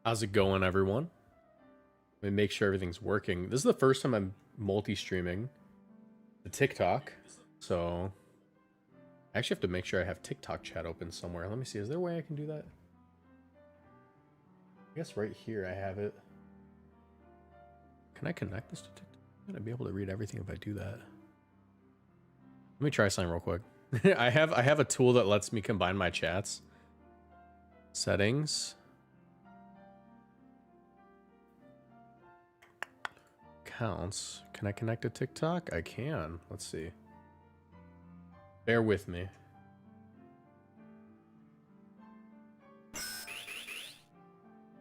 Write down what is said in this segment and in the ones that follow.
How's it going, everyone? Let me make sure everything's working. This is the first time I'm multi-streaming the TikTok, so I actually have to make sure I have TikTok chat open somewhere. Let me see, is there a way I can do that? I guess right here I have it. Can I connect this to TikTok? I'm gonna be able to read everything if I do that. Let me try something real quick. I have a tool that lets me combine my chats. Settings. Accounts. Can I connect to TikTok? I can. Let's see. Bear with me.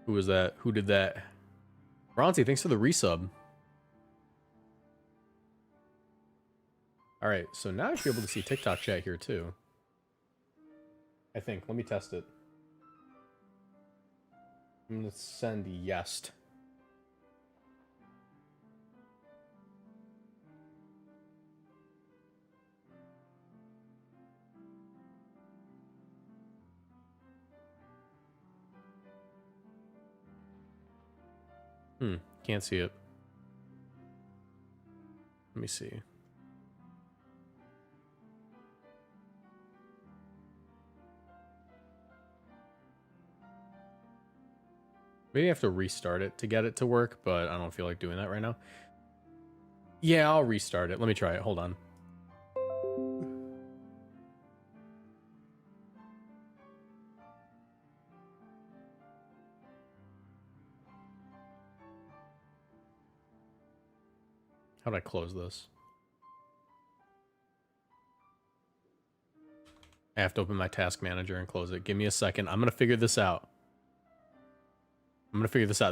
Who was that? Who did that? Bronzy, thanks for the resub. Alright, so now I should be able to see TikTok chat here too. I think. Let me test it. I'm gonna send yes. Can't see it. Let me see. Maybe I have to restart it to get it to work, but I don't feel like doing that right now. Yeah, I'll restart it. Let me try it. Hold on. How do I close this? I have to open my task manager and close it. Give me a second. I'm going to figure this out.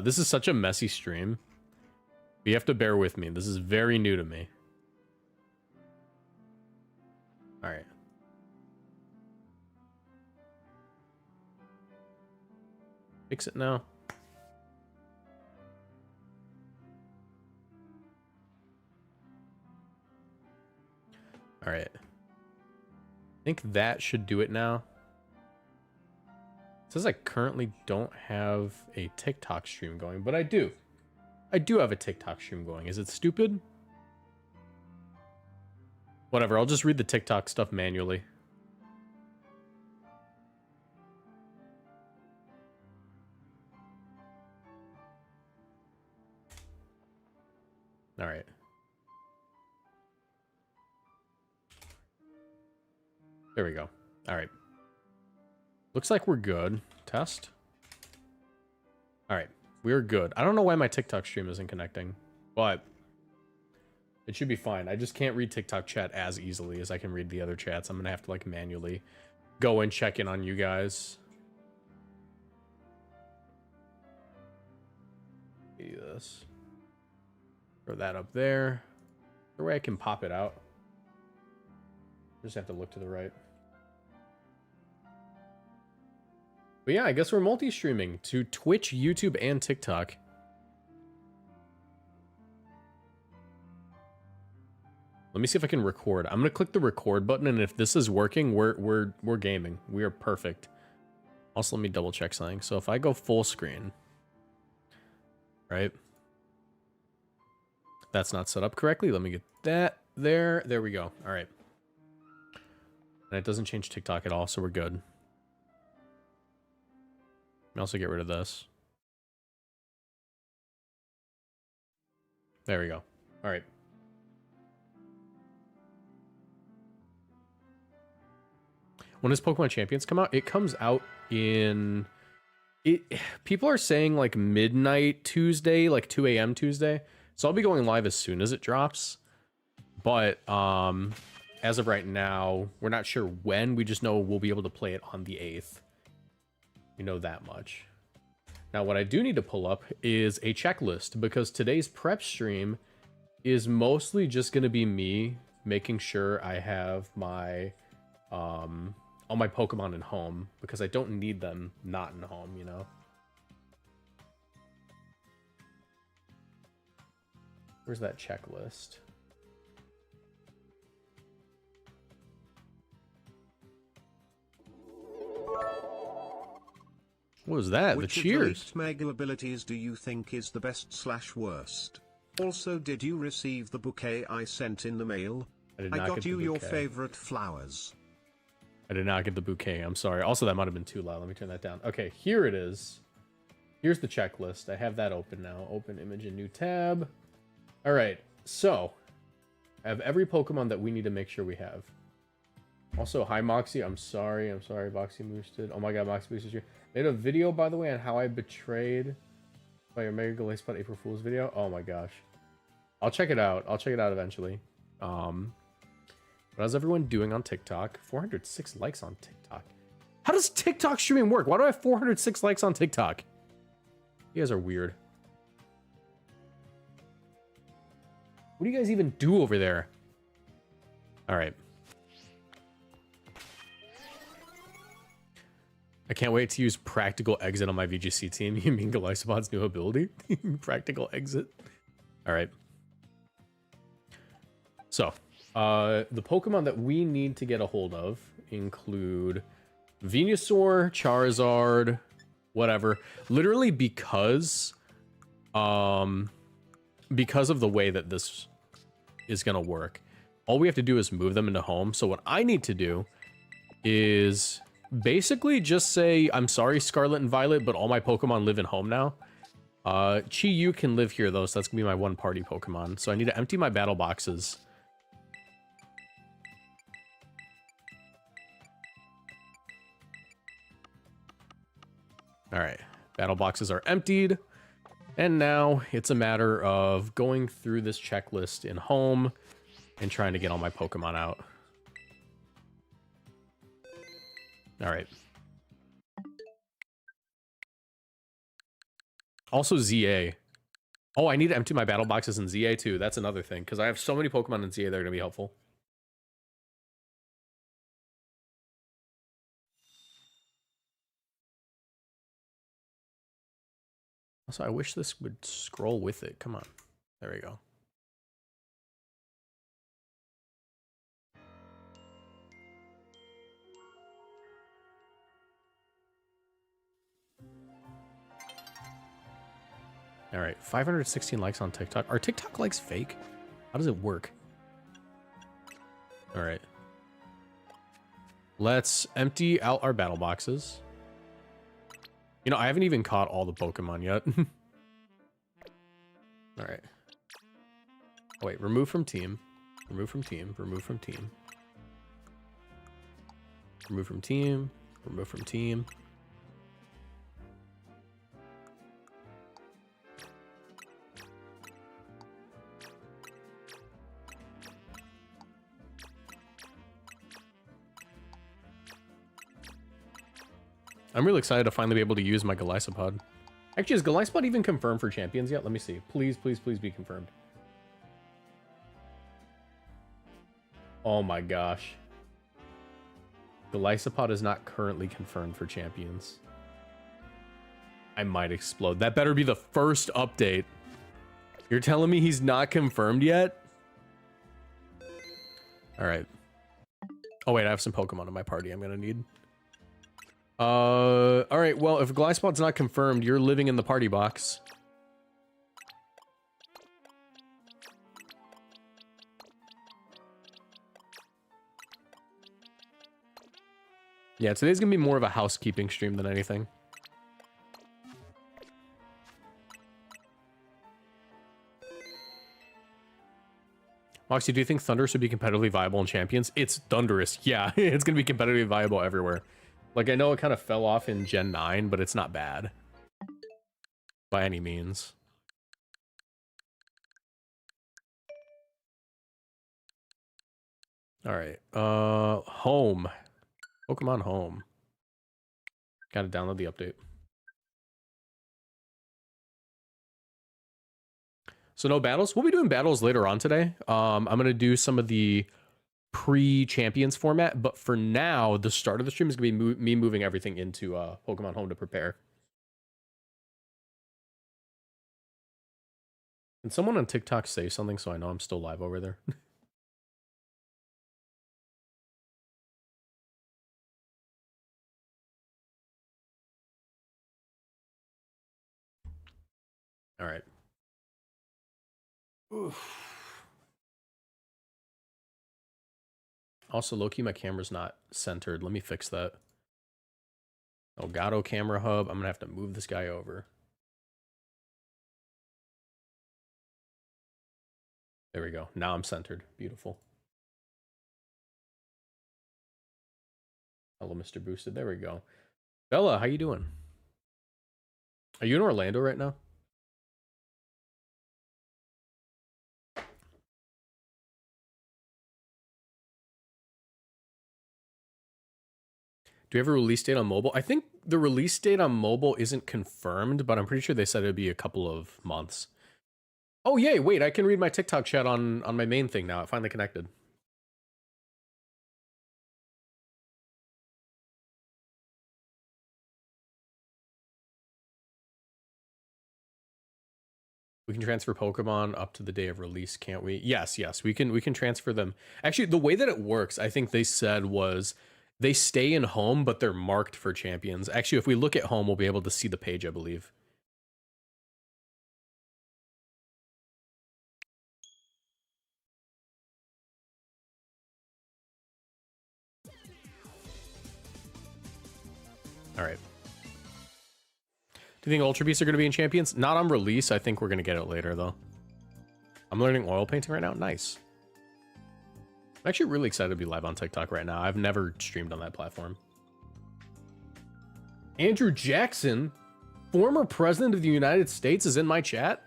This is such a messy stream. You have to bear with me. This is very new to me. All right. Fix it now. All right. I think that should do it now. It says I currently don't have a TikTok stream going, but I do. I do have a TikTok stream going. Is it stupid? Whatever, I'll just read the TikTok stuff manually. All right. There we go. All right. Looks like we're good. Test. All right. We're good. I don't know why my TikTok stream isn't connecting, but it should be fine. I just can't read TikTok chat as easily as I can read the other chats. I'm going to have to like manually go and check in on you guys. See this. Throw that up there. Is there a way I can pop it out? Just have to look to the right. But yeah, I guess we're multi-streaming to Twitch, YouTube, and TikTok. Let me see if I can record. I'm gonna click the record button, and if this is working, we're gaming. We are perfect. Also, let me double check something. So if I go full screen, right? That's not set up correctly. Let me get that there. There we go. All right. And it doesn't change TikTok at all, so we're good. Let me also get rid of this. There we go. All right. When does Pokemon Champions come out? It comes out in... People are saying like midnight Tuesday, like 2 a.m. Tuesday. So I'll be going live as soon as it drops. But as of right now, we're not sure when. We just know we'll be able to play it on the 8th. We know that much. Now, what I do need to pull up is a checklist, because today's prep stream is mostly just going to be me making sure I have my all my Pokemon in home, because I don't need them not in home, you know? Where's that checklist? What was that? Which The cheers. of the 8 mega abilities do you think is the best/worst? Also, did you receive the bouquet I sent in the mail? I got you your favorite flowers. I did not get the bouquet. I'm sorry. Also, that might have been too loud. Let me turn that down. Okay, here it is. Here's the checklist. I have that open now. Open image in new tab. All right. So, I have every Pokemon that we need to make sure we have. Also, hi Moxie. I'm sorry. Moxie Moosted. Oh my god, Moxie Moosted here. Made a video, by the way, on how I betrayed by your Mega Glacepot April Fool's video. Oh my gosh. I'll check it out. I'll check it out eventually. How's everyone doing on TikTok? 406 likes on TikTok. How does TikTok streaming work? Why do I have 406 likes on TikTok? You guys are weird. What do you guys even do over there? All right. I can't wait to use Practical Exit on my VGC team. You mean Golisopod's new ability? Practical Exit. All right. So, the Pokemon that we need to get a hold of include Venusaur, Charizard, whatever. Literally because of the way that this is going to work. All we have to do is move them into home. So what I need to do is basically just say, I'm sorry, Scarlet and Violet, but all my Pokemon live in home now. Chi-Yu can live here, though, so that's going to be my one party Pokemon. So I need to empty my battle boxes. All right, battle boxes are emptied. And now it's a matter of going through this checklist in home and trying to get all my Pokemon out. All right. Also ZA. Oh, I need to empty my battle boxes in ZA too. That's another thing, because I have so many Pokemon in ZA that are going to be helpful. Also, I wish this would scroll with it. Come on. There we go. All right, 516 likes on TikTok. Are TikTok likes fake? How does it work? All right. Let's empty out our battle boxes. You know, I haven't even caught all the Pokemon yet. All right. Oh, wait, remove from team. Remove from team. Remove from team. Remove from team. Remove from team. I'm really excited to finally be able to use my Golisopod. Actually, is Golisopod even confirmed for champions yet? Let me see. Please, please, please be confirmed. Oh my gosh. Golisopod is not currently confirmed for champions. I might explode. That better be the first update. You're telling me he's not confirmed yet? All right. Oh wait, I have some Pokemon in my party I'm gonna need. All right, well, if Golisopod's not confirmed, you're living in the party box. Yeah, today's gonna be more of a housekeeping stream than anything. Moxie, do you think Thundurus would be competitively viable in Champions? It's Thundurus, yeah. It's gonna be competitively viable everywhere. Like, I know it kind of fell off in Gen 9, but it's not bad. By any means. Alright, Home. Pokemon Home. Gotta download the update. So no battles? We'll be doing battles later on today. I'm gonna do some of the pre-champions format, but for now, the start of the stream is gonna be me moving everything into Pokemon Home to prepare. Can someone on TikTok say something so I know I'm still live over there? All right. Oof. Also, low-key, my camera's not centered. Let me fix that. Elgato camera hub. I'm gonna have to move this guy over. There we go. Now I'm centered. Beautiful. Hello, Mr. Boosted. There we go. Bella, how you doing? Are you in Orlando right now? Do you have a release date on mobile? I think the release date on mobile isn't confirmed, but I'm pretty sure they said it'd be a couple of months. Oh, yay. Wait, I can read my TikTok chat on my main thing now. It finally connected. We can transfer Pokemon up to the day of release, can't we? Yes, yes. We can transfer them. Actually, the way that it works, I think they said was they stay in home, but they're marked for champions. Actually, if we look at home, we'll be able to see the page, I believe. All right. Do you think Ultra Beasts are going to be in Champions? Not on release. I think we're going to get it later, though. I'm learning oil painting right now. Nice. I'm actually really excited to be live on TikTok right now. I've never streamed on that platform. Andrew Jackson, former president of the United States, is in my chat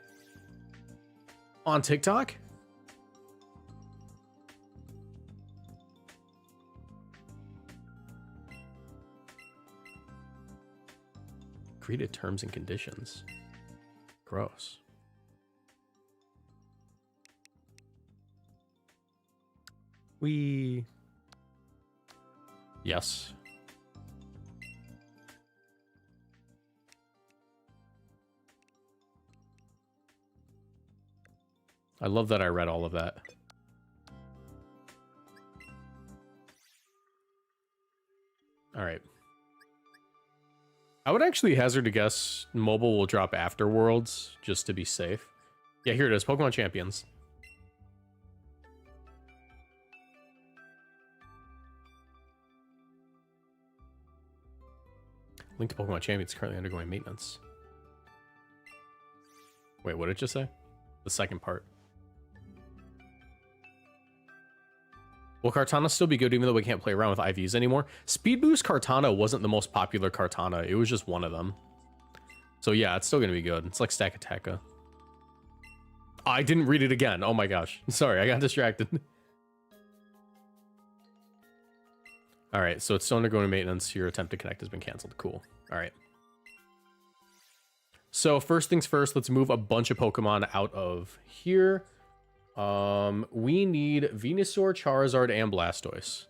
on TikTok. Created terms and conditions. Gross. Yes. I love that I read all of that. All right. I would actually hazard to guess mobile will drop after Worlds, just to be safe. Yeah, here it is. Pokemon Champions. Link to Pokemon Champions currently undergoing maintenance. Wait, what did it just say? The second part. Will Kartana still be good even though we can't play around with IVs anymore? Speed Boost Kartana wasn't the most popular Kartana. It was just one of them. So yeah, it's still going to be good. It's like Stack Attacka. I didn't read it again. Oh my gosh. Sorry, I got distracted. All right, so it's still undergoing maintenance. Your attempt to connect has been canceled. Cool. All right. So first things first, let's move a bunch of Pokemon out of here. We need Venusaur, Charizard, and Blastoise.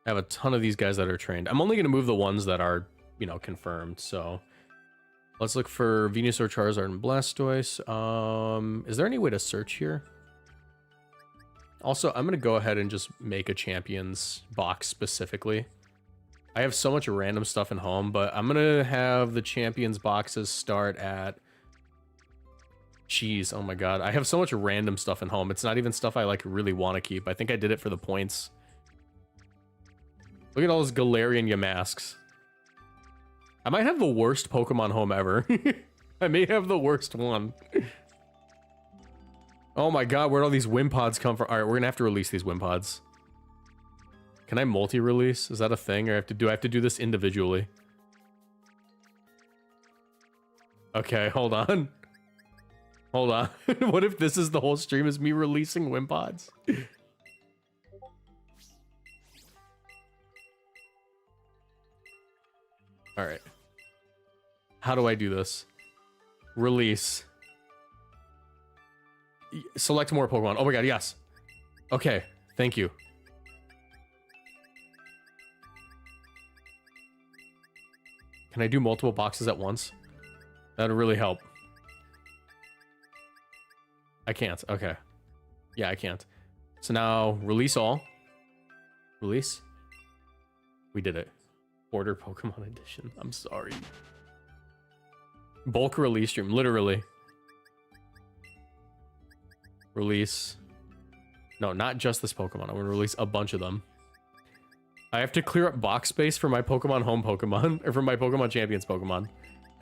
I have a ton of these guys that are trained. I'm only going to move the ones that are, you know, confirmed. So let's look for Venusaur, Charizard, and Blastoise. Is there any way to search here? Also, I'm going to go ahead and just make a champions box specifically. I have so much random stuff in home, but I'm going to have the champions boxes start at... Jeez, oh my god. I have so much random stuff in home. It's not even stuff I like really want to keep. I think I did it for the points. Look at all those Galarian Yamasks. I might have the worst Pokemon home ever. I may have the worst one. Oh my god, where'd all these Wimpods come from? Alright, we're gonna have to release these Wimpods. Can I multi-release? Is that a thing? Or do I have to do this individually? Okay, hold on. Hold on. What if this is the whole stream is me releasing Wimpods? Alright. How do I do this? Release. Select more Pokemon. Oh my god, yes. Okay, thank you. Can I do multiple boxes at once? That would really help. I can't. Okay. Yeah, I can't. So now, release all. Release. We did it. Order Pokemon Edition. I'm sorry. Bulk release stream, literally. Release. No, not just this Pokemon. I'm gonna release a bunch of them. I have to clear up box space for my Pokemon Home Pokemon, or for my Pokemon Champions Pokemon.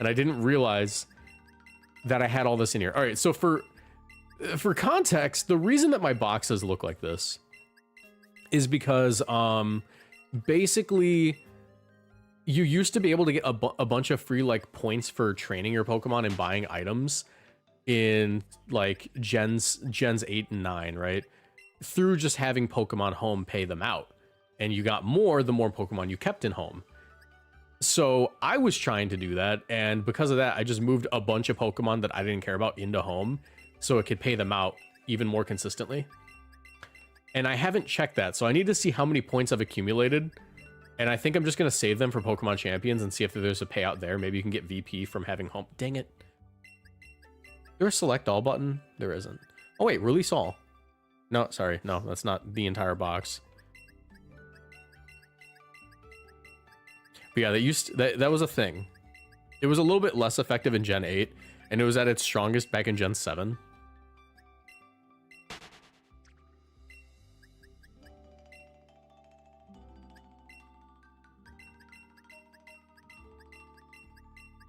And I didn't realize that I had all this in here. All right, so for context, the reason that my boxes look like this is because basically you used to be able to get a bunch of free like points for training your Pokemon and buying items in like gens 8 and 9, right? Through just having Pokemon Home pay them out. And you got more the more Pokemon you kept in Home. So I was trying to do that, and because of that, I just moved a bunch of Pokemon that I didn't care about into Home so it could pay them out even more consistently. And I haven't checked that, so I need to see how many points I've accumulated. And I think I'm just going to save them for Pokemon Champions and see if there's a payout there. Maybe you can get VP from having Home. Dang it. Is there a select all button? There isn't. Oh wait, release all. No, sorry. No, that's not the entire box. But yeah, that was a thing. It was a little bit less effective in Gen 8, and it was at its strongest back in Gen 7.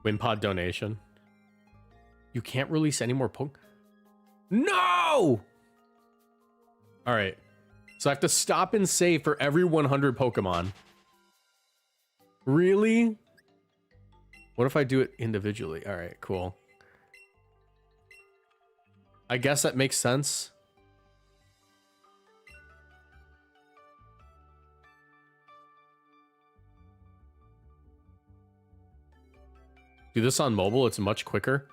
Winpod donation. You can't release any more No! Alright. So I have to stop and save for every 100 Pokemon. Really? What if I do it individually? All right, cool. I guess that makes sense. Do this on mobile, it's much quicker.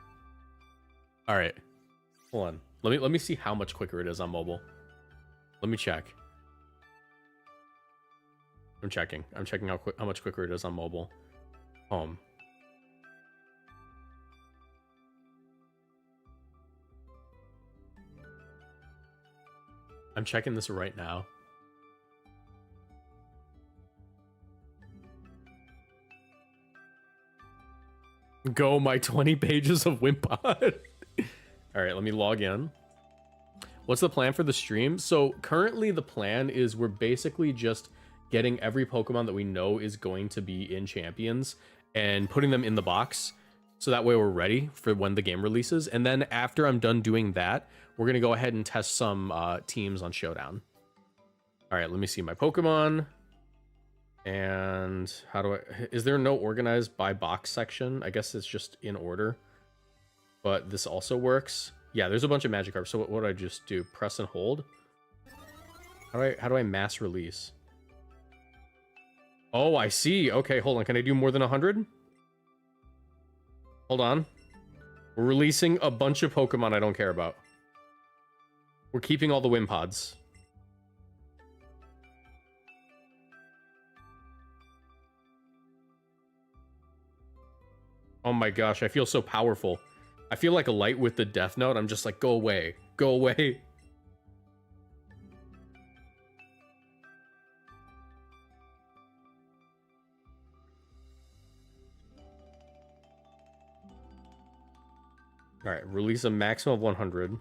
All right. Hold on. Let me see how much quicker it is on mobile. Let me check. I'm checking. I'm checking how much quicker it is on mobile. Home. I'm checking this right now. Go my 20 pages of Wimpod. All right, let me log in. What's the plan for the stream? So currently the plan is we're basically just getting every Pokemon that we know is going to be in Champions and putting them in the box. So that way we're ready for when the game releases. And then after I'm done doing that, we're going to go ahead and test some teams on Showdown. All right, let me see my Pokemon. And how do I... Is there no organized by box section? I guess it's just in order. But this also works. Yeah, there's a bunch of Magikarp. So what do I just do? Press and hold? How do I mass release? Oh, I see. Okay, hold on. Can I do more than 100? Hold on. We're releasing a bunch of Pokemon I don't care about. We're keeping all the Wimpods. Oh my gosh, I feel so powerful. I feel like a light with the Death Note. I'm just like, go away. Go away. All right, release a maximum of 100.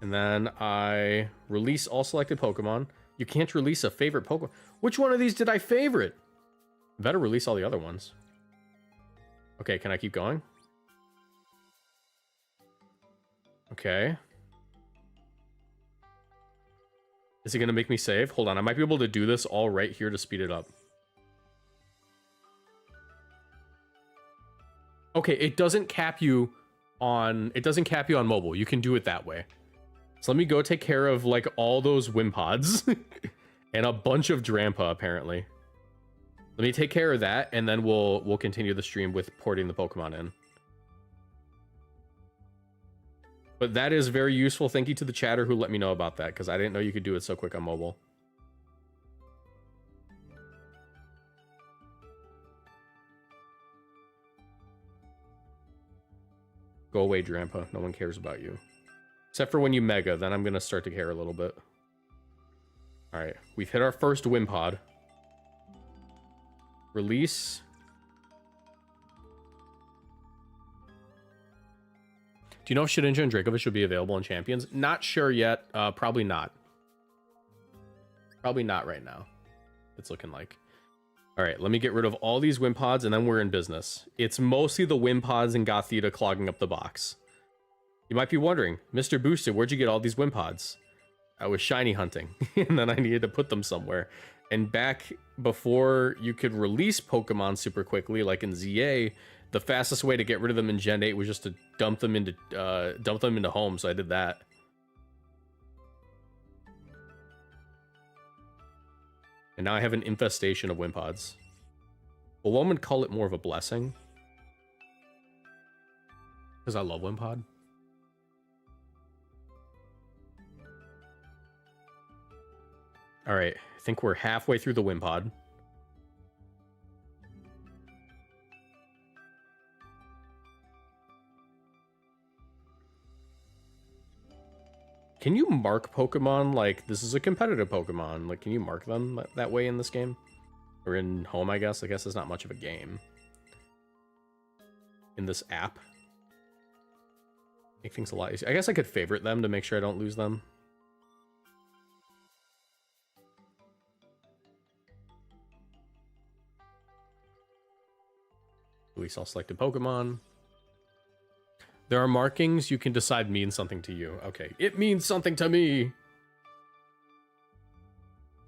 And then I release all selected Pokemon. You can't release a favorite Pokemon. Which one of these did I favorite? Better release all the other ones. Okay, can I keep going? Okay. Is it going to make me save? Hold on, I might be able to do this all right here to speed it up. Okay, it doesn't cap you on mobile. You can do it that way. So let me go take care of like all those Wimpods and a bunch of Drampa apparently. Let me take care of that and then we'll continue the stream with porting the Pokemon in. But that is very useful. Thank you to the chatter who let me know about that because I didn't know you could do it so quick on mobile. Go away, Drampa. No one cares about you. Except for when you Mega, then I'm going to start to care a little bit. Alright, we've hit our first Wimpod. Release. Do you know if Shedinja and Dracovish would be available in Champions? Not sure yet. Probably not. Probably not right now. It's looking like. All right, let me get rid of all these Wimp Pods, and then we're in business. It's mostly the Wimp Pods and Gothita clogging up the box. You might be wondering, Mr. Booster, where'd you get all these Wimp Pods? I was shiny hunting, and then I needed to put them somewhere. And back before you could release Pokemon super quickly, like in ZA, the fastest way to get rid of them in Gen 8 was just to dump them into home, so I did that. And now I have an infestation of Wimpods. Well, one would call it more of a blessing. Because I love Wimpod. Alright, I think we're halfway through the Wimpod. Can you mark Pokemon like this is a competitive Pokemon? Like, can you mark them that way in this game? Or in home, I guess? I guess it's not much of a game. In this app. Make things a lot easier. I guess I could favorite them to make sure I don't lose them. Release all selected Pokemon. There are markings you can decide mean something to you. Okay, it means something to me.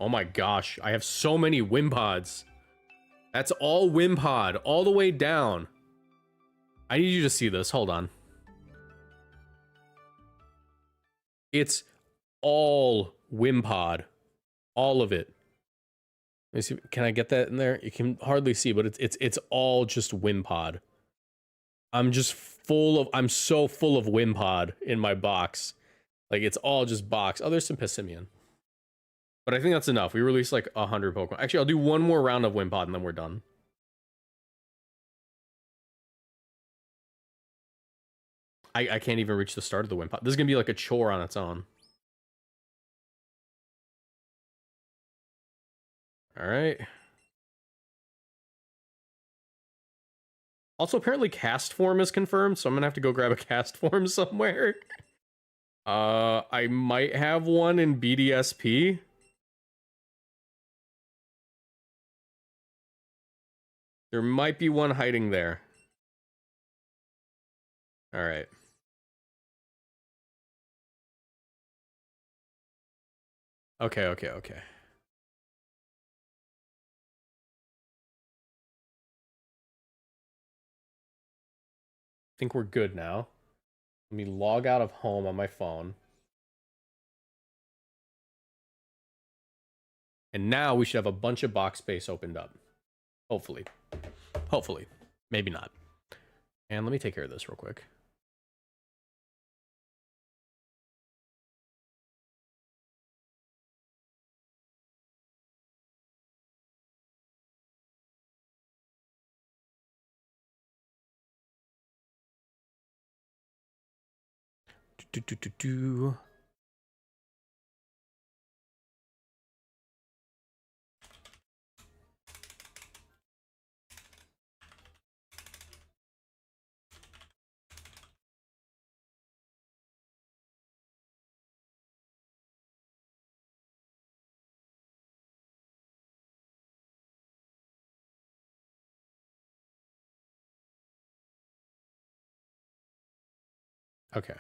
Oh my gosh, I have so many Wimpods. That's all Wimpod, all the way down. I need you to see this, hold on. It's all Wimpod. All of it. Let me see, can I get that in there? You can hardly see, but it's all just Wimpod. I'm so full of Wimpod in my box. Like, it's all just box. Oh, there's some Pissimian. But I think that's enough. We released like 100 Pokemon. Actually, I'll do one more round of Wimpod and then we're done. I can't even reach the start of the Wimpod. This is gonna be like a chore on its own. All right. Also, apparently cast form is confirmed, so I'm gonna have to go grab a cast form somewhere. I might have one in BDSP. There might be one hiding there. All right. Okay. I think we're good now. Let me log out of home on my phone. And now we should have a bunch of box space opened up. Hopefully. Hopefully. Maybe not. And let me take care of this real quick. Okay.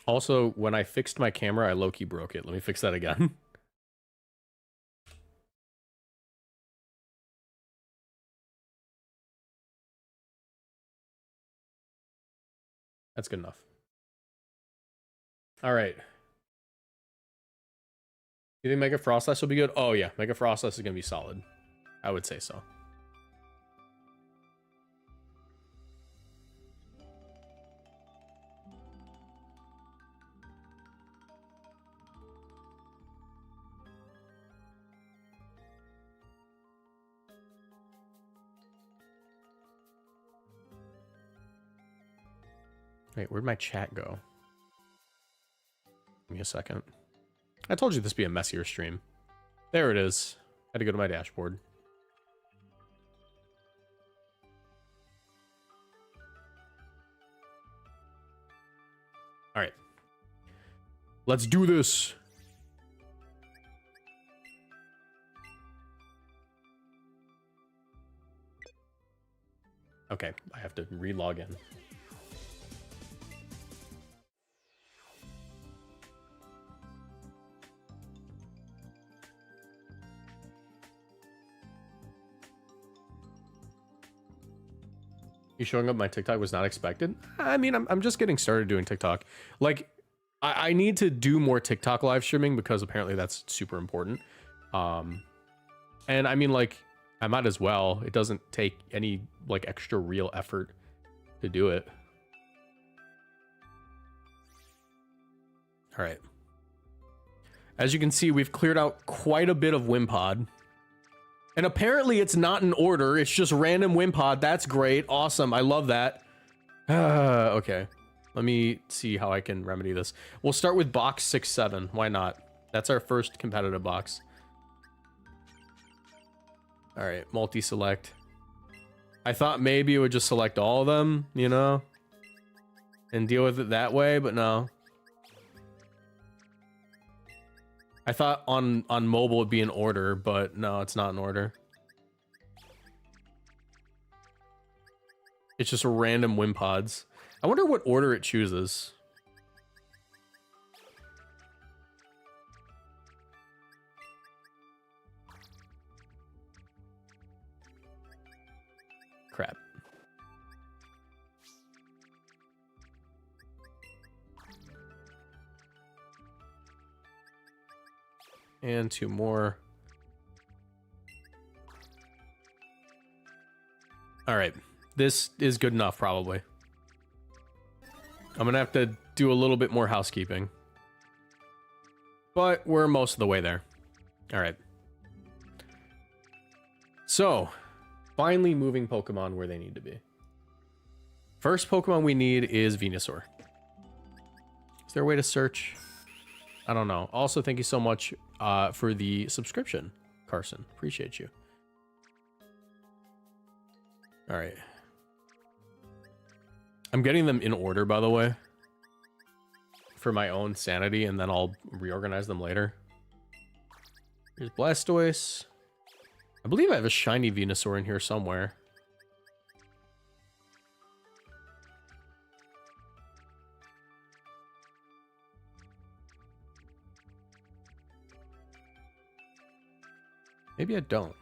Also, when I fixed my camera, I low-key broke it. Let me fix that again. That's good enough. All right. You think Mega Frostlass will be good? Oh, yeah. Mega Frostlass is going to be solid. I would say so. Wait, where'd my chat go? Give me a second. I told you this would be a messier stream. There it is. Had to go to my dashboard. All right. Let's do this. Okay, I have to re-log in. You showing up my TikTok was not expected. I mean, I'm just getting started doing TikTok. Like, I need to do more TikTok live streaming because apparently that's super important. And I mean, like, I might as well. It doesn't take any like extra real effort to do it. All right. As you can see, we've cleared out quite a bit of Wimpod. And apparently it's not in order. It's just random Wimpod. That's great. Awesome. I love that. Okay. Let me see how I can remedy this. We'll start with box 6-7. Why not? That's our first competitive box. All right. Multi-select. I thought maybe it would just select all of them, you know, and deal with it that way, but no. I thought on mobile it'd be in order, but no, it's not in order. It's just random Wimpods. I wonder what order it chooses. Crap. And two more. All right. This is good enough, probably. I'm going to have to do a little bit more housekeeping. But we're most of the way there. All right. So, finally moving Pokemon where they need to be. First Pokemon we need is Venusaur. Is there a way to search? I don't know. Also, thank you so much for the subscription, Carson. Appreciate you. All right. I'm getting them in order, by the way, for my own sanity, and then I'll reorganize them later. Here's Blastoise. I believe I have a shiny Venusaur in here somewhere. Maybe I don't.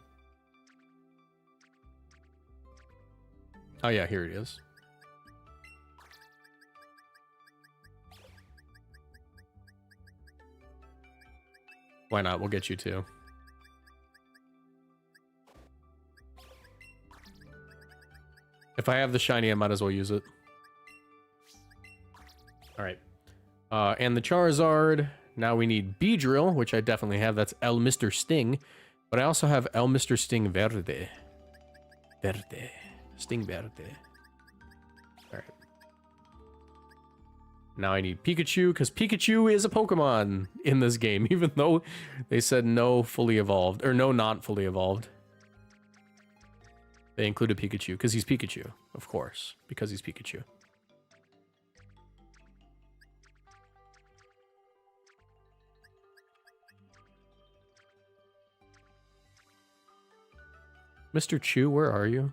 Oh yeah, here it is. Why not? We'll get you too. If I have the shiny, I might as well use it. All right. And the Charizard. Now we need Beedrill, which I definitely have. That's El Mr. Sting. But I also have El Mr. Sting Verde. Verde. Sting Verde. All right. Now I need Pikachu, because Pikachu is a Pokemon in this game, even though they said no fully evolved, or no not fully evolved. They included Pikachu, because he's Pikachu, of course, because he's Pikachu. Mr. Chew, where are you?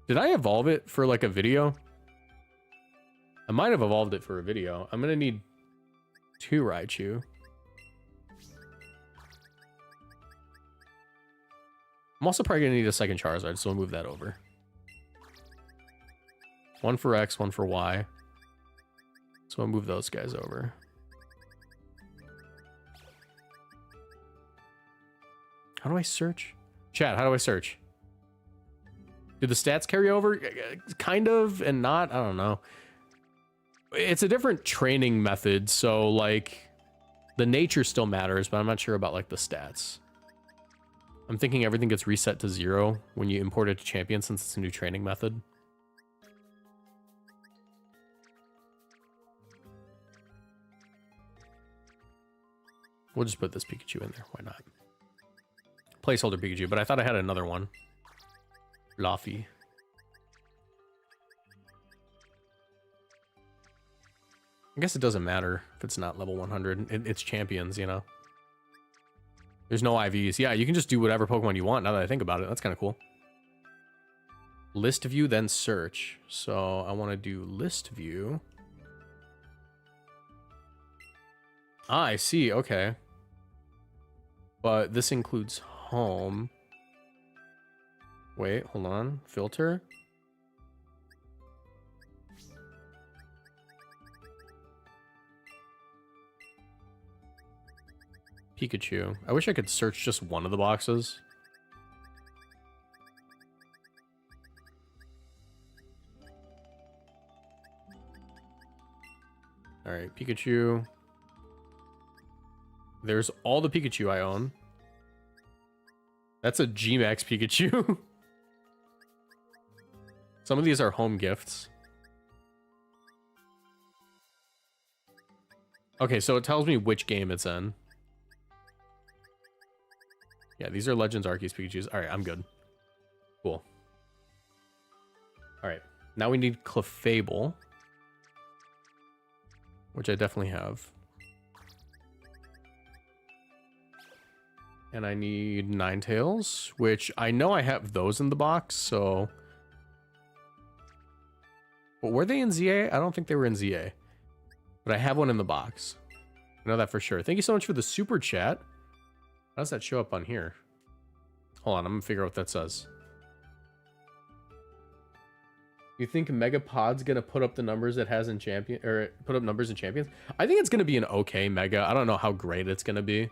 Did I evolve it for like a video? I might have evolved it for a video. I'm gonna need 2 Raichu. I'm also probably gonna need a second Charizard, so we'll move that over. 1 for X, 1 for Y. So I'll move those guys over. How do I search? Chat, how do I search? Do the stats carry over? Kind of and not? I don't know. It's a different training method, so like the nature still matters, but I'm not sure about like the stats. I'm thinking everything gets reset to 0 when you import it to champion since it's a new training method. We'll just put this Pikachu in there. Why not? Placeholder Pikachu, but I thought I had another one. Laffy. I guess it doesn't matter if it's not level 100. It's champions, you know. There's no IVs. Yeah, you can just do whatever Pokemon you want now that I think about it. That's kind of cool. List view, then search. So I want to do list view. Ah, I see. Okay. But this includes home. Wait, hold on. Filter. Pikachu. I wish I could search just one of the boxes. All right, Pikachu. There's all the Pikachu I own. That's a G-Max Pikachu. Some of these are home gifts. Okay, so it tells me which game it's in. Yeah, these are Legends Arceus Pikachus. All right, I'm good. Cool. All right, now we need Clefable, which I definitely have. And I need Ninetales, which I know I have those in the box, so... But were they in ZA? I don't think they were in ZA. But I have one in the box. I know that for sure. Thank you so much for the super chat. How does that show up on here? Hold on, I'm gonna figure out what that says. You think Megapod's gonna put up the numbers it has in Champion, or put up numbers in Champions? I think it's gonna be an okay Mega. I don't know how great it's gonna be.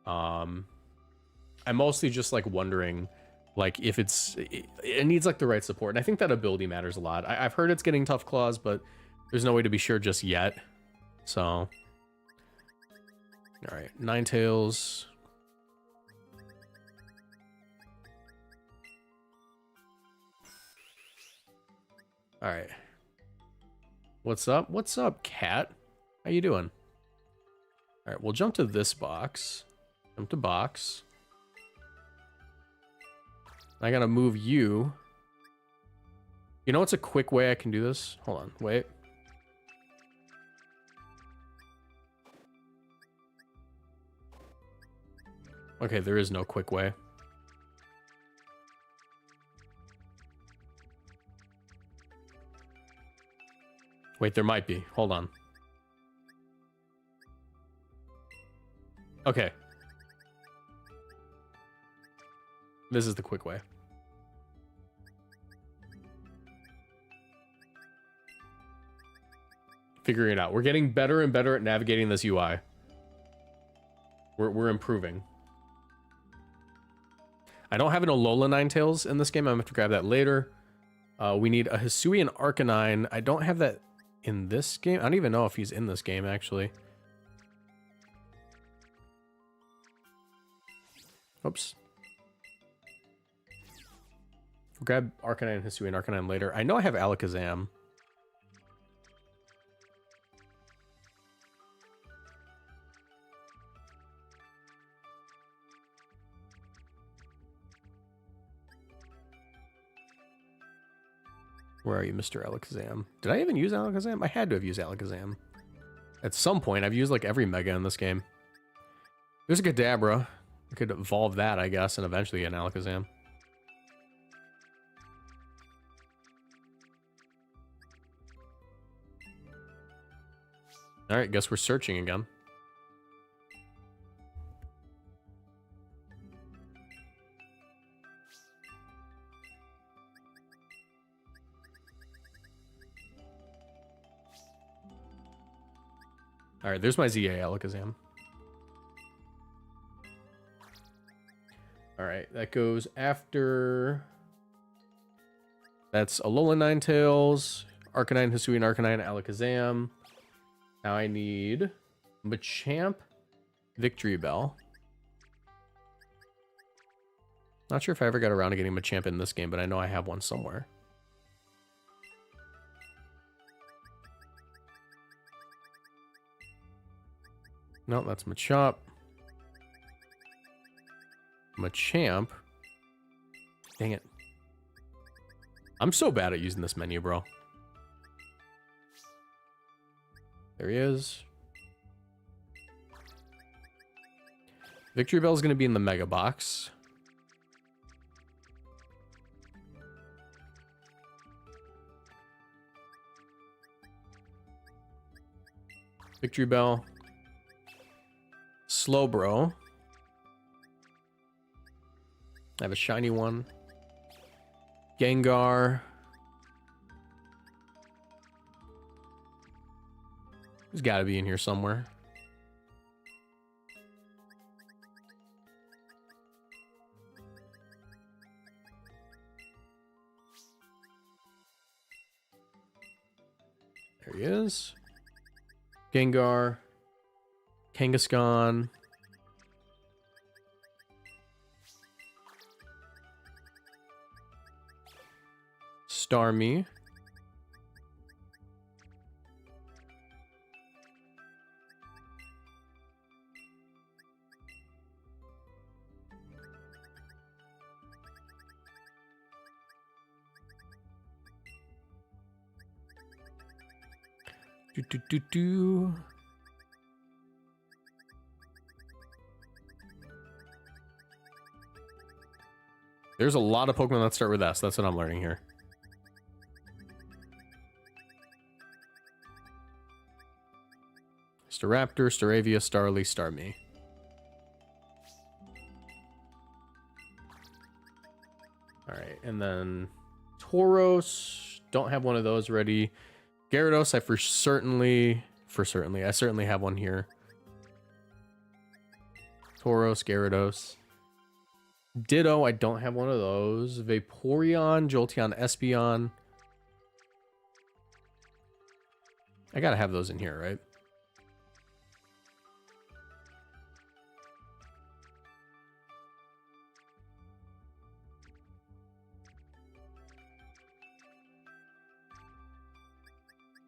I'm mostly just like wondering, like if it needs like the right support, and I think that ability matters a lot. I've heard it's getting Tough Claws, but there's no way to be sure just yet. So, all right, Ninetales. All right. What's up? What's up, cat? How you doing? All right, we'll jump to this box. Jump to box. I gotta move you. You know what's a quick way I can do this? Hold on, wait. Okay, there is no quick way. Wait, there might be. Hold on. Okay. This is the quick way. Figuring it out. We're getting better and better at navigating this UI. We're improving. I don't have an Alola Ninetales in this game. I'm gonna have to grab that later. We need a Hisuian Arcanine. I don't have that in this game. I don't even know if he's in this game, actually. Oops. We'll grab Arcanine and Hisuian Arcanine later. I know I have Alakazam. Where are you, Mr. Alakazam? Did I even use Alakazam? I had to have used Alakazam. At some point, I've used like every Mega in this game. There's a Kadabra. I could evolve that, I guess, and eventually get an Alakazam. Alright, guess we're searching again. Alright, there's my ZA Alakazam. Alright, that goes after... That's Alola Ninetales, Arcanine, Hisuian Arcanine, Alakazam. Now I need Machamp, Victory Bell. Not sure if I ever got around to getting Machamp in this game, but I know I have one somewhere. No, that's Machop. Machamp. Dang it. I'm so bad at using this menu, bro. There he is. Victory Bell is going to be in the Mega Box. Victory Bell. Slowbro. I have a shiny one. Gengar. He's got to be in here somewhere. There he is. Gengar. Kangaskhan. Starmie. Do. There's a lot of Pokemon that start with S. That's what I'm learning here. Staraptor, Staravia, Starly, Starmie. Alright, and then Tauros. Don't have one of those ready. Gyarados, I certainly have one here. Tauros, Gyarados. Ditto, I don't have one of those. Vaporeon, Jolteon, Espeon. I gotta have those in here, right?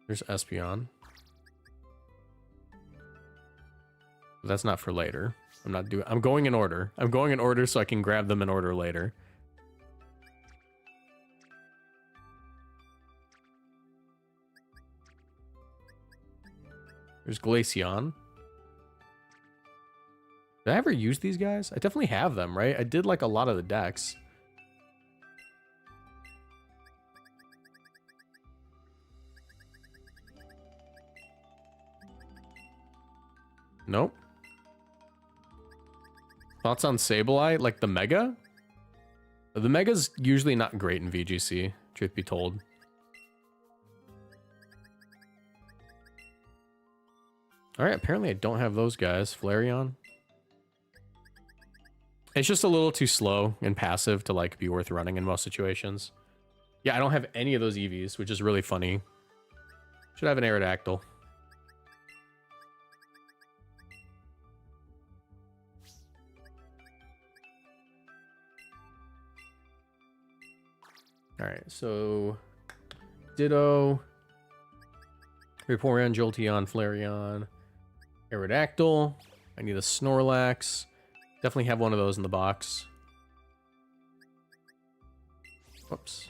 There's Espeon. But that's not for later. I'm going in order. I'm going in order so I can grab them in order later. There's Glaceon. Did I ever use these guys? I definitely have them, right? I did like a lot of the decks. Nope. Thoughts on Sableye? Like the Mega? The Mega's usually not great in VGC, truth be told. Alright, apparently I don't have those guys. Flareon. It's just a little too slow and passive to like be worth running in most situations. Yeah, I don't have any of those EVs, which is really funny. Should have an Aerodactyl. Alright, so Ditto, Vaporeon, Jolteon, Flareon, Aerodactyl. I need a Snorlax. Definitely have one of those in the box. Whoops.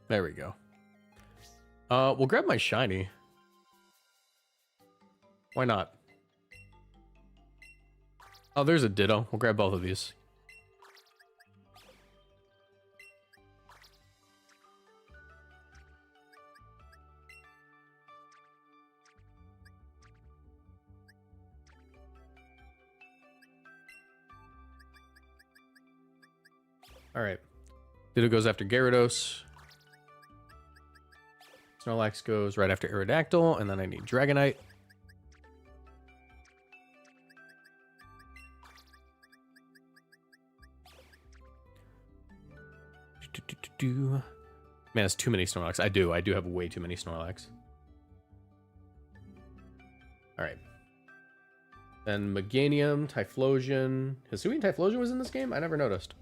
There we go. We'll grab my shiny. Why not? Oh, there's a Ditto. We'll grab both of these. All right. Ditto goes after Gyarados. Snorlax goes right after Aerodactyl, and then I need Dragonite. Man, that's too many Snorlax. I do have way too many Snorlax. Alright. Then Meganium, Typhlosion. Hisuian Typhlosion was in this game? I never noticed.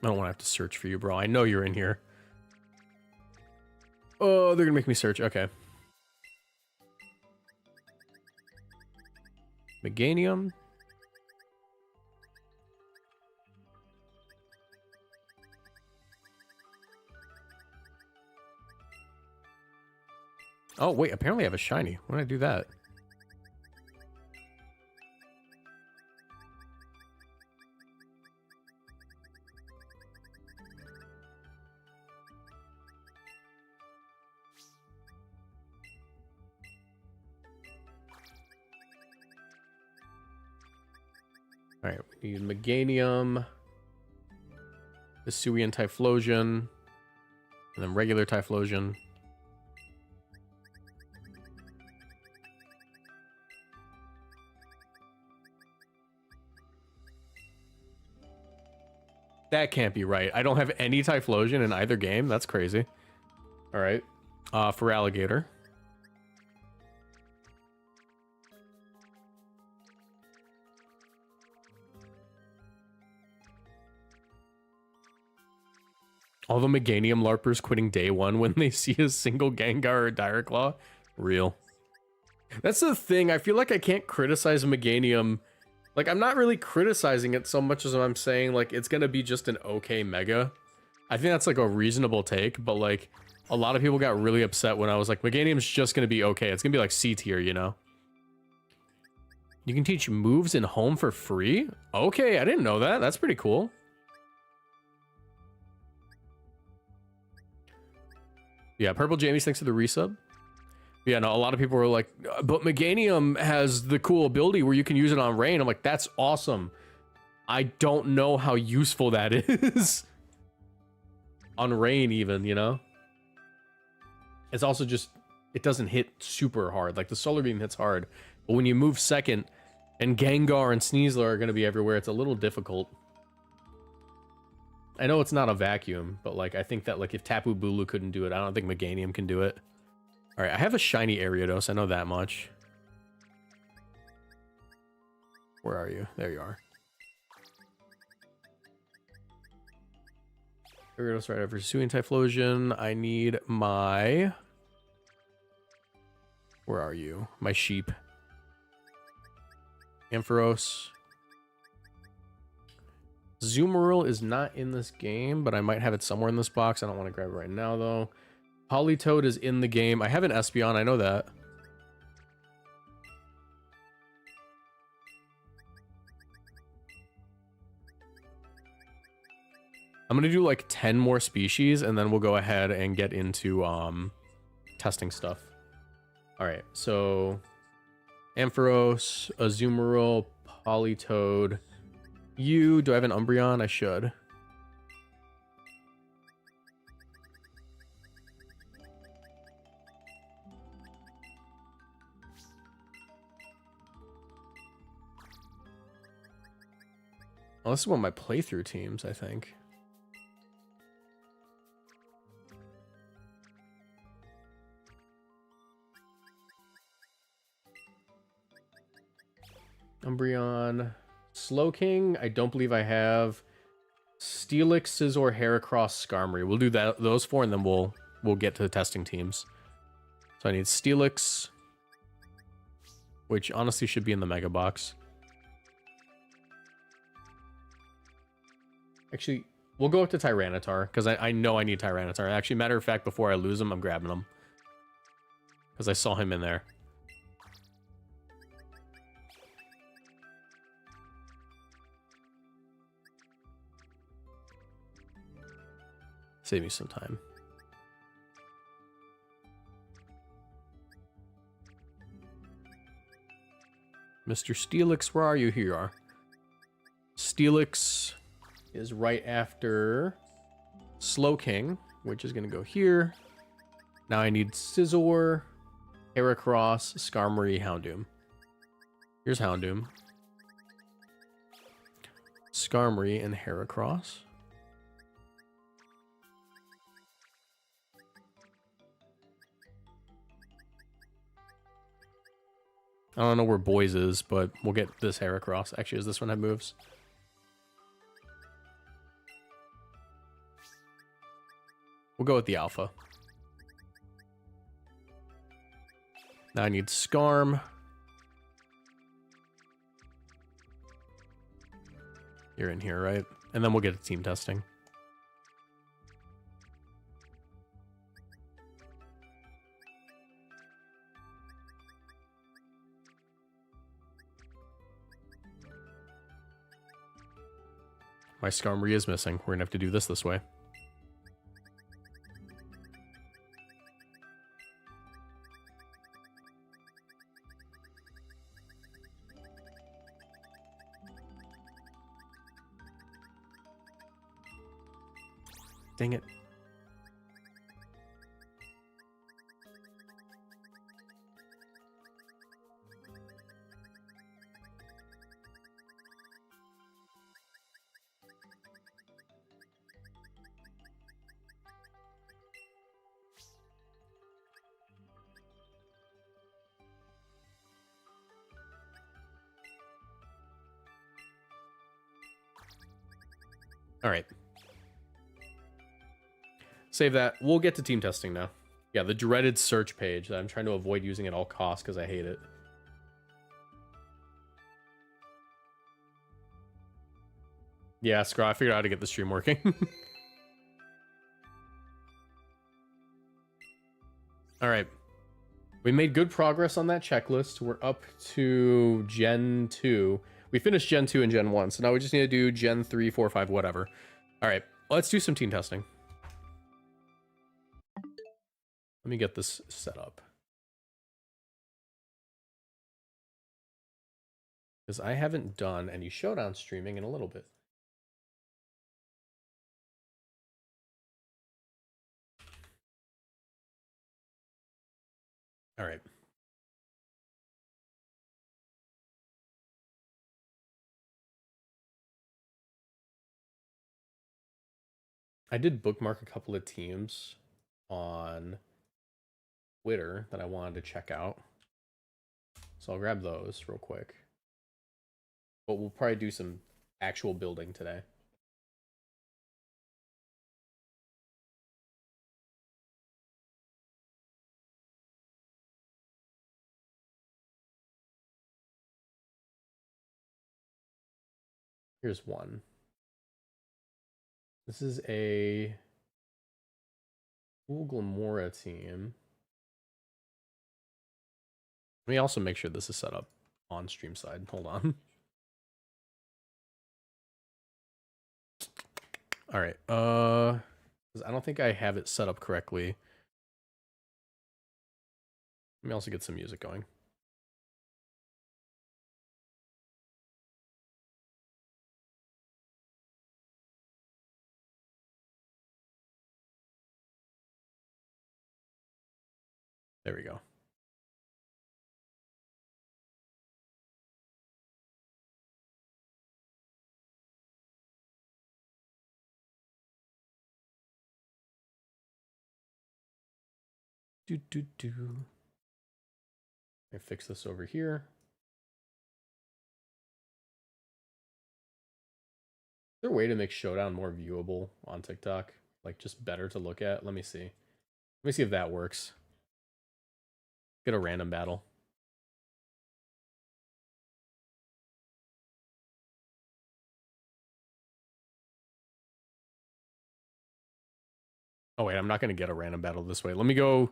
I don't want to have to search for you, bro. I know you're in here. Oh, they're gonna make me search. Okay. Meganium. Oh, wait. Apparently I have a shiny. When did I do that? Alright, we need Meganium, Hisuian Typhlosion, and then regular Typhlosion. That can't be right. I don't have any Typhlosion in either game. That's crazy. Alright. For Alligator. All the Meganium LARPers quitting day one when they see a single Gengar or Dire Claw. Real. That's the thing. I feel like I can't criticize Meganium. Like, I'm not really criticizing it so much as I'm saying, like, it's gonna be just an okay Mega. I think that's, like, a reasonable take, but, like, a lot of people got really upset when I was like, Meganium's just gonna be okay. It's gonna be, like, C tier, you know? You can teach moves in home for free? Okay, I didn't know that. That's pretty cool. Yeah, Purple Jamie's thanks for the resub. Yeah, no, a lot of people were like, but Meganium has the cool ability where you can use it on rain. I'm like, that's awesome. I don't know how useful that is. On rain even, you know? It's also just, it doesn't hit super hard. Like, the Solar Beam hits hard. But when you move second, and Gengar and Sneasler are going to be everywhere, it's a little difficult. I know it's not a vacuum, but, like, I think that, like, if Tapu Bulu couldn't do it, I don't think Meganium can do it. Alright, I have a shiny Ariados, I know that much. Where are you? There you are. Ariados right over Hisuian Typhlosion. I need my... Where are you? My sheep. Ampharos. Zoomeril is not in this game, but I might have it somewhere in this box. I don't want to grab it right now, though. Politoed is in the game. I have an Espeon, I know that. I'm going to do like 10 more species, and then we'll go ahead and get into testing stuff. Alright, so... Ampharos, Azumarill, Politoed... do I have an Umbreon? I should. Oh, this is one of my playthrough teams, I think. Umbreon... Slowking, I don't believe I have. Steelix, Scizor, Heracross, Skarmory. We'll do that, those four, and then we'll get to the testing teams. So I need Steelix, which honestly should be in the Mega Box. Actually, we'll go up to Tyranitar, because I know I need Tyranitar. Actually, matter of fact, before I lose him, I'm grabbing him. Because I saw him in there. Save me some time. Mr. Steelix, where are you? Here you are. Steelix is right after Slowking, which is going to go here. Now I need Scizor, Heracross, Skarmory, Houndoom. Here's Houndoom. Skarmory and Heracross. I don't know where Boys is, but we'll get this Heracross. Actually, does this one have moves? We'll go with the Alpha. Now I need Skarm. You're in here, right? And then we'll get a team testing. My Skarmory is missing. We're gonna have to do this way. Dang it. All right. Save that. We'll get to team testing now. Yeah, the dreaded search page that I'm trying to avoid using at all costs because I hate it. Yeah, screw. I figured out how to get the stream working. All right. We made good progress on that checklist. We're up to Gen 2. We finished Gen 2 and Gen 1, so now we just need to do Gen 3, 4, 5, whatever. All right, let's do some team testing. Let me get this set up. Because I haven't done any Showdown streaming in a little bit. All right. I did bookmark a couple of teams on Twitter that I wanted to check out. So I'll grab those real quick. But we'll probably do some actual building today. Here's one. This is a cool Glamora team. Let me also make sure this is set up on stream side. Hold on. All right. I don't think I have it set up correctly. Let me also get some music going. There we go. I fix this over here. Is there a way to make Showdown more viewable on TikTok? Like just better to look at? Let me see. Let me see if that works. Get a random battle. Oh wait, I'm not going to get a random battle this way. Let me go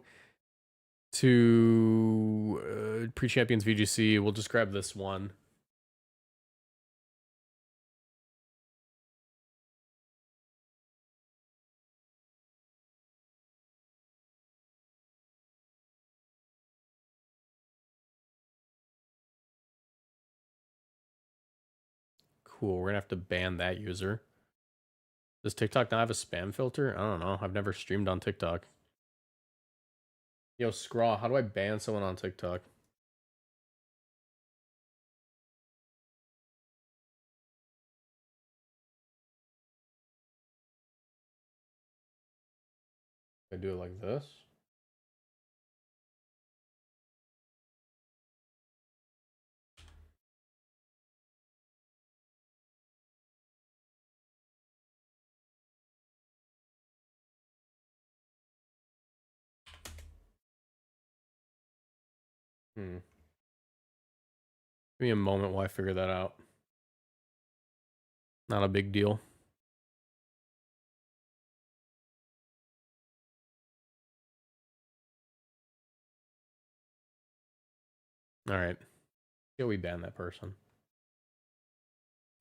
to pre-champions VGC. We'll just grab this one. Cool, we're gonna have to ban that user. Does TikTok not have a spam filter? I don't know. I've never streamed on TikTok. Yo, Scraw, how do I ban someone on TikTok? I do it like this. Give me a moment while I figure that out. Not a big deal. All right. Yeah, we ban that person.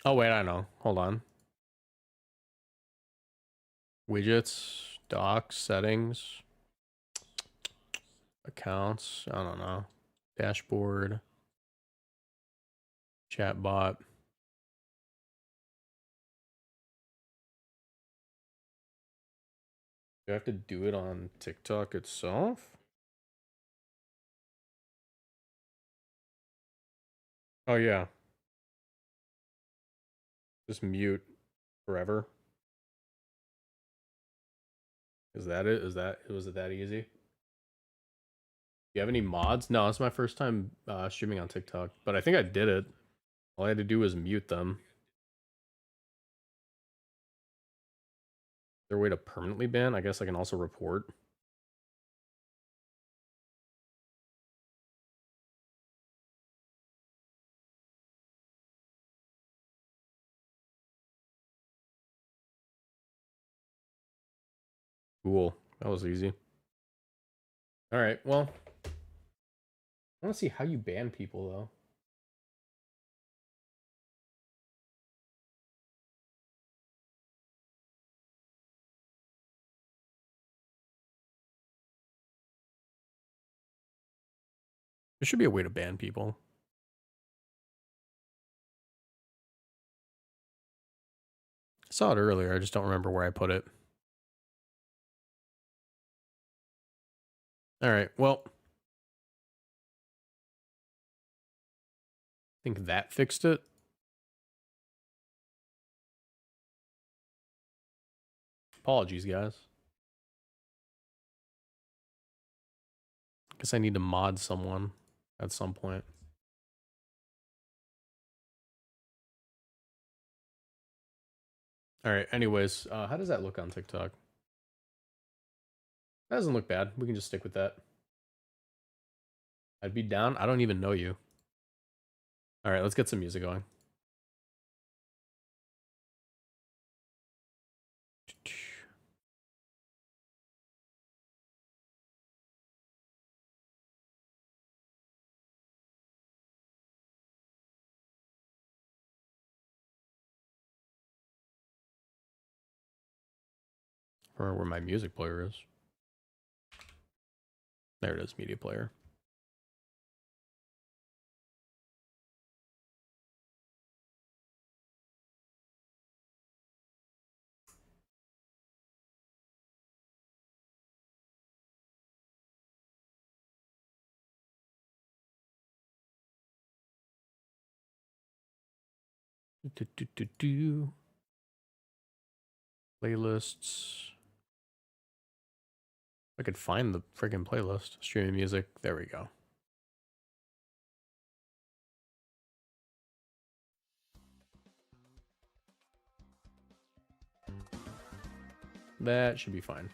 Oh, wait, I know. Hold on. Widgets, docs, settings, accounts. I don't know. Dashboard, chatbot. Do I have to do it on TikTok itself? Oh, yeah. Just mute forever. Is that it? Was it that easy? Do you have any mods? No, it's my first time streaming on TikTok, but I think I did it. All I had to do was mute them. Is there a way to permanently ban? I guess I can also report. Cool. That was easy. All right. Well, I want to see how you ban people, though. There should be a way to ban people. I saw it earlier. I just don't remember where I put it. All right. Well, I think that fixed it. Apologies, guys. Guess I need to mod someone at some point. All right. Anyways, how does that look on TikTok? That doesn't look bad. We can just stick with that. I'd be down. I don't even know you. All right, let's get some music going. Or where my music player is. There it is, media player. Playlists. I could find the freaking playlist. Streaming music. There we go. That should be fine.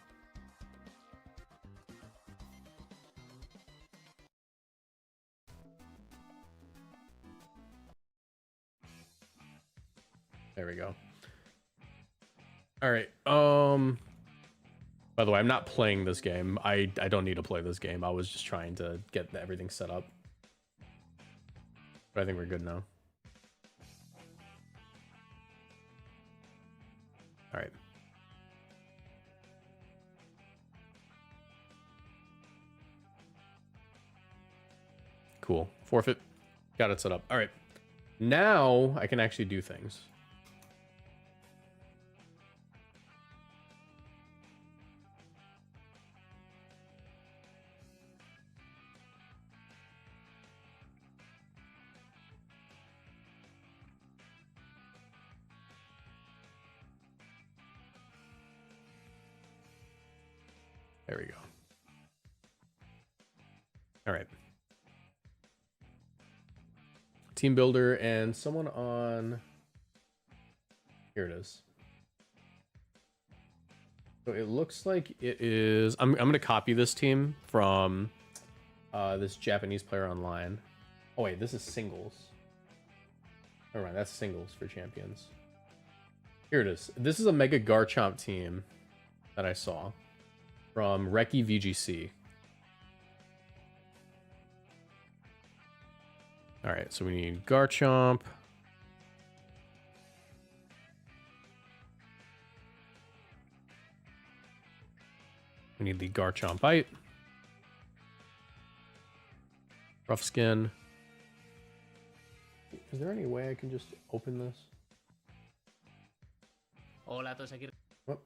There we go. All right. By the way, I'm not playing this game. I don't need to play this game. I was just trying to get everything set up. But I think we're good now. All right. Cool. Forfeit. Got it set up. All right. Now I can actually do things. There we go. All right. Team builder and someone on. Here it is. So it looks like it is. I'm going to copy this team from this Japanese player online. Oh, wait, this is singles. Never mind, that's singles for champions. Here it is. This is a Mega Garchomp team that I saw from Reki VGC. All right, so we need Garchomp. We need the Garchompite. Rough skin. Is there any way I can just open this? Hola a todos aquí. Oh.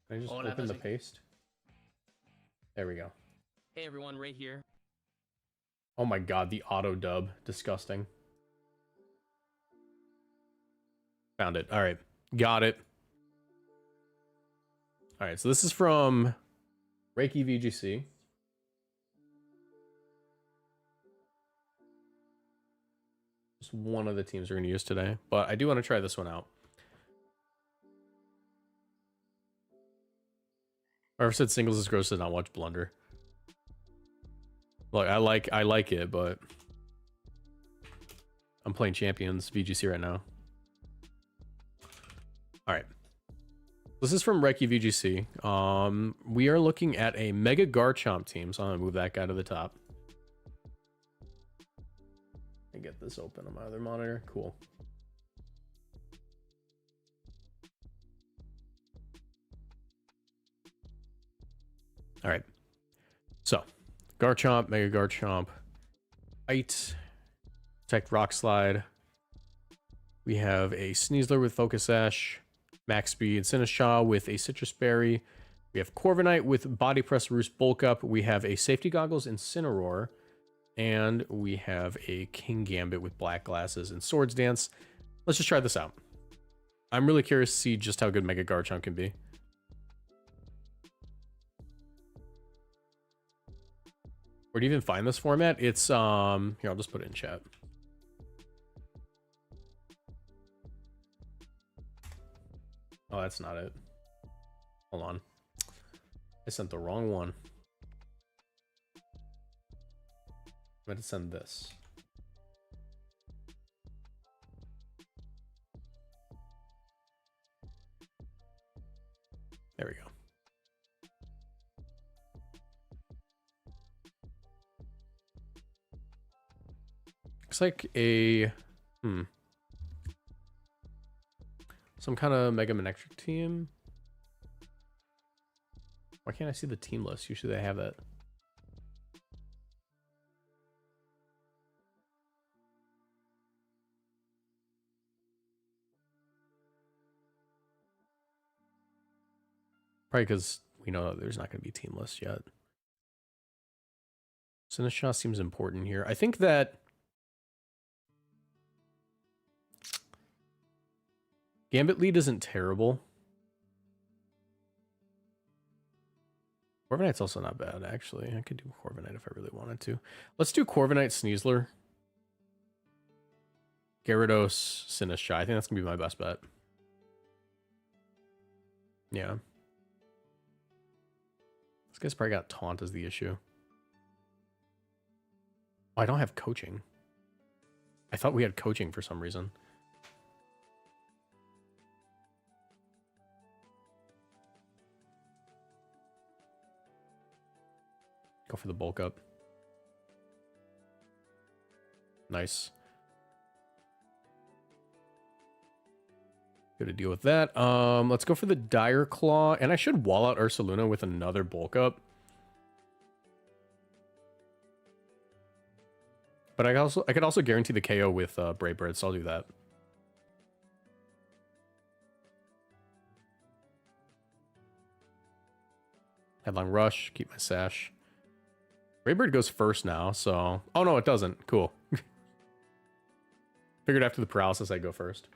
Can I just Hola, open the Toshi. paste? There we go. Hey everyone, Ray here. Oh my god, the auto dub. Disgusting. Found it. Alright. Got it. Alright, so this is from Reiki VGC. Just one of the teams we're going to use today. But I do want to try this one out. Whoever said singles is gross does not watch Blunder. Look, I like it, but I'm playing Champions VGC right now. Alright. This is from Reiki VGC. We are looking at a Mega Garchomp team, so I'm gonna move that guy to the top. And get this open on my other monitor. Cool. Alright. So, Garchomp, Mega Garchomp, Bite, Protect Rock Slide. We have a Sneasler with Focus Sash, Max Speed, Sinistcha with a Citrus Berry. We have Corviknight with Body Press Roost Bulk Up. We have a Safety Goggles Incineroar. And we have a King Gambit with Black Glasses and Swords Dance. Let's just try this out. I'm really curious to see just how good Mega Garchomp can be. Where do you even find this format? It's, here, I'll just put it in chat. Oh, that's not it. Hold on. I sent the wrong one. I'm going to send this. There we go. Looks like a some kind of Mega Manectric team. Why can't I see the team list? Usually they have that. Probably because we know there's not going to be a team list yet. Sinistcha seems important here. I think that Gambit lead isn't terrible. Corviknight's also not bad, actually. I could do Corviknight if I really wanted to. Let's do Corviknight, Sneasler, Gyarados, Sinistcha. I think that's going to be my best bet. Yeah. This guy's probably got Taunt as the issue. Oh, I don't have coaching. I thought we had coaching for some reason. Go for the bulk up. Nice. Good to deal with that. Let's go for the Dire Claw, and I should wall out Ursaluna with another bulk up. But I could also guarantee the KO with Brave Bird, so I'll do that. Headlong Rush, keep my sash. Brave Bird goes first now, so... Oh, no, it doesn't. Cool. Figured after the paralysis, I'd go first.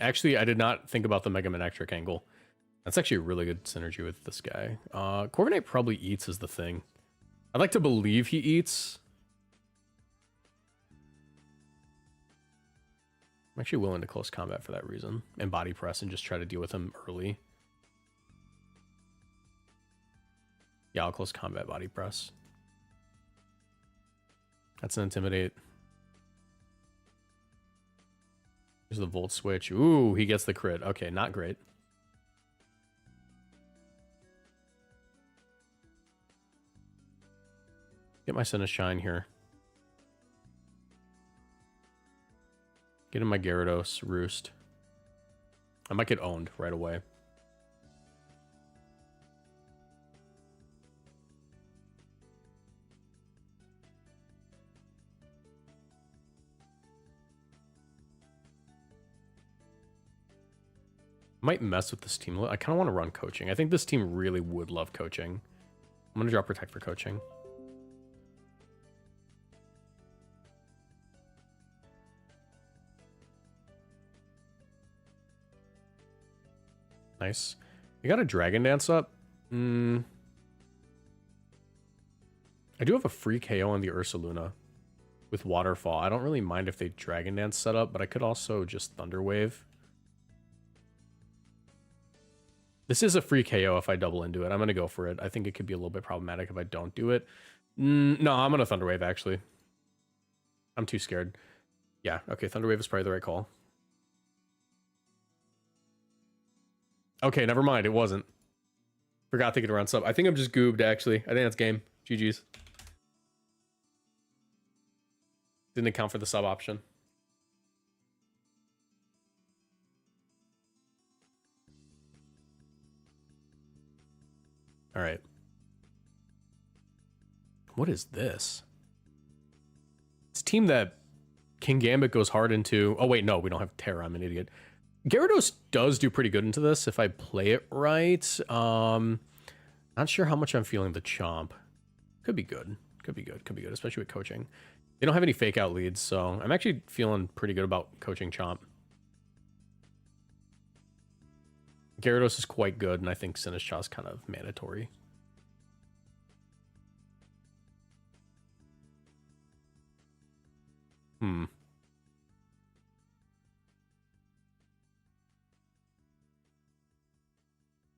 Actually, I did not think about the Mega Manectric angle. That's actually a really good synergy with this guy. Corviknight probably eats is the thing. I'd like to believe he eats. I'm actually willing to close combat for that reason. And body press and just try to deal with him early. Yeah, I'll close combat body press. That's an intimidate. Here's the volt switch. Ooh, he gets the crit. Okay, not great. Get my Sinnoh Shine here. Get in my Gyarados Roost. I might get owned right away. Might mess with this team. I kind of want to run coaching. I think this team really would love coaching. I'm going to drop Protect for coaching. Nice. You got a Dragon Dance up? I do have a free KO on the Ursaluna with Waterfall. I don't really mind if they Dragon Dance set up, but I could also just Thunder Wave. This is a free KO if I double into it. I'm going to go for it. I think it could be a little bit problematic if I don't do it. No, I'm going to Thunder Wave, actually. I'm too scared. Yeah, okay, Thunder Wave is probably the right call. Okay, never mind. It wasn't. Forgot to get around sub. I think I'm just goobed, actually. I think that's game. GG's. Didn't account for the sub option. All right. What is this? It's a team that King Gambit goes hard into. Oh, wait, no, we don't have Terra. I'm an idiot. Gyarados does do pretty good into this if I play it right. Not sure how much I'm feeling the Chomp. Could be good. Could be good. Could be good, especially with coaching. They don't have any fake out leads, so I'm actually feeling pretty good about coaching Chomp. Gyarados is quite good, and I think Sinistcha is kind of mandatory.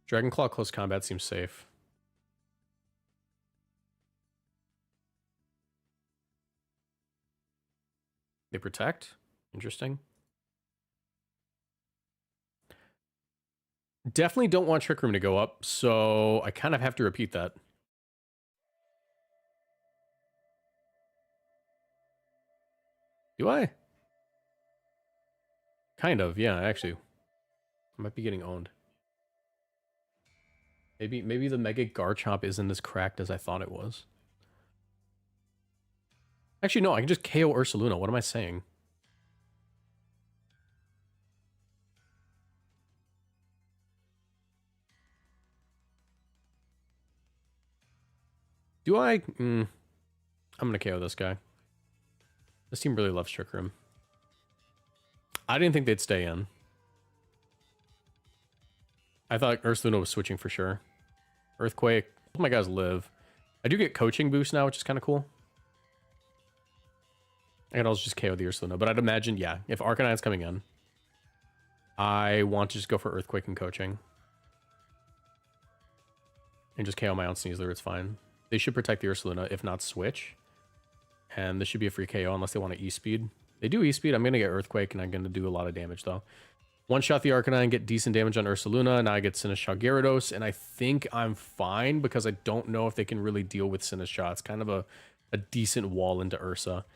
Dragon Claw close combat seems safe. They protect? Interesting. Definitely don't want Trick Room to go up, so I kind of have to repeat that. Do I? Kind of, yeah, actually. I might be getting owned. Maybe the Mega Garchomp isn't as cracked as I thought it was. Actually, no, I can just KO Ursaluna. What am I saying? Do I? I'm going to KO this guy. This team really loves Trick Room. I didn't think they'd stay in. I thought Ursaluna was switching for sure. Earthquake. Both my guys live. I do get coaching boost now, which is kind of cool. I could also just KO the Ursaluna, but I'd imagine, yeah, if Arcanine's coming in, I want to just go for Earthquake and coaching. And just KO my own Sneasler, it's fine. They should protect the Ursaluna, if not switch. And this should be a free KO unless they want to E-Speed. They do E-Speed, I'm going to get Earthquake, and I'm going to do a lot of damage, though. One-shot the Arcanine, get decent damage on Ursaluna, now I get Sinistcha Gyarados, and I think I'm fine, because I don't know if they can really deal with Sinistcha. It's kind of a decent wall into Ursa.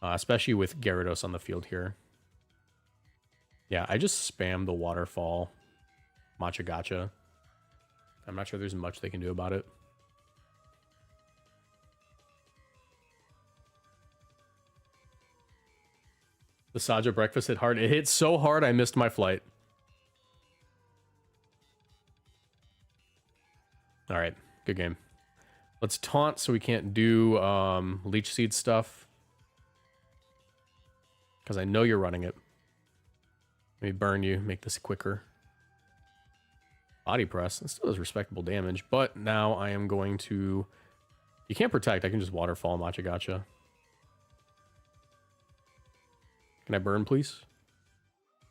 Especially with Gyarados on the field here. Yeah, I just spam the Waterfall. Matcha Gotcha. I'm not sure there's much they can do about it. The Saja breakfast hit hard. It hit so hard I missed my flight. Alright, good game. Let's taunt so we can't do Leech Seed stuff. Because I know you're running it. Let me burn you, make this quicker. Body press. It still does respectable damage, but now I am going to... You can't protect. I can just waterfall Macha Gotcha. Can I burn, please?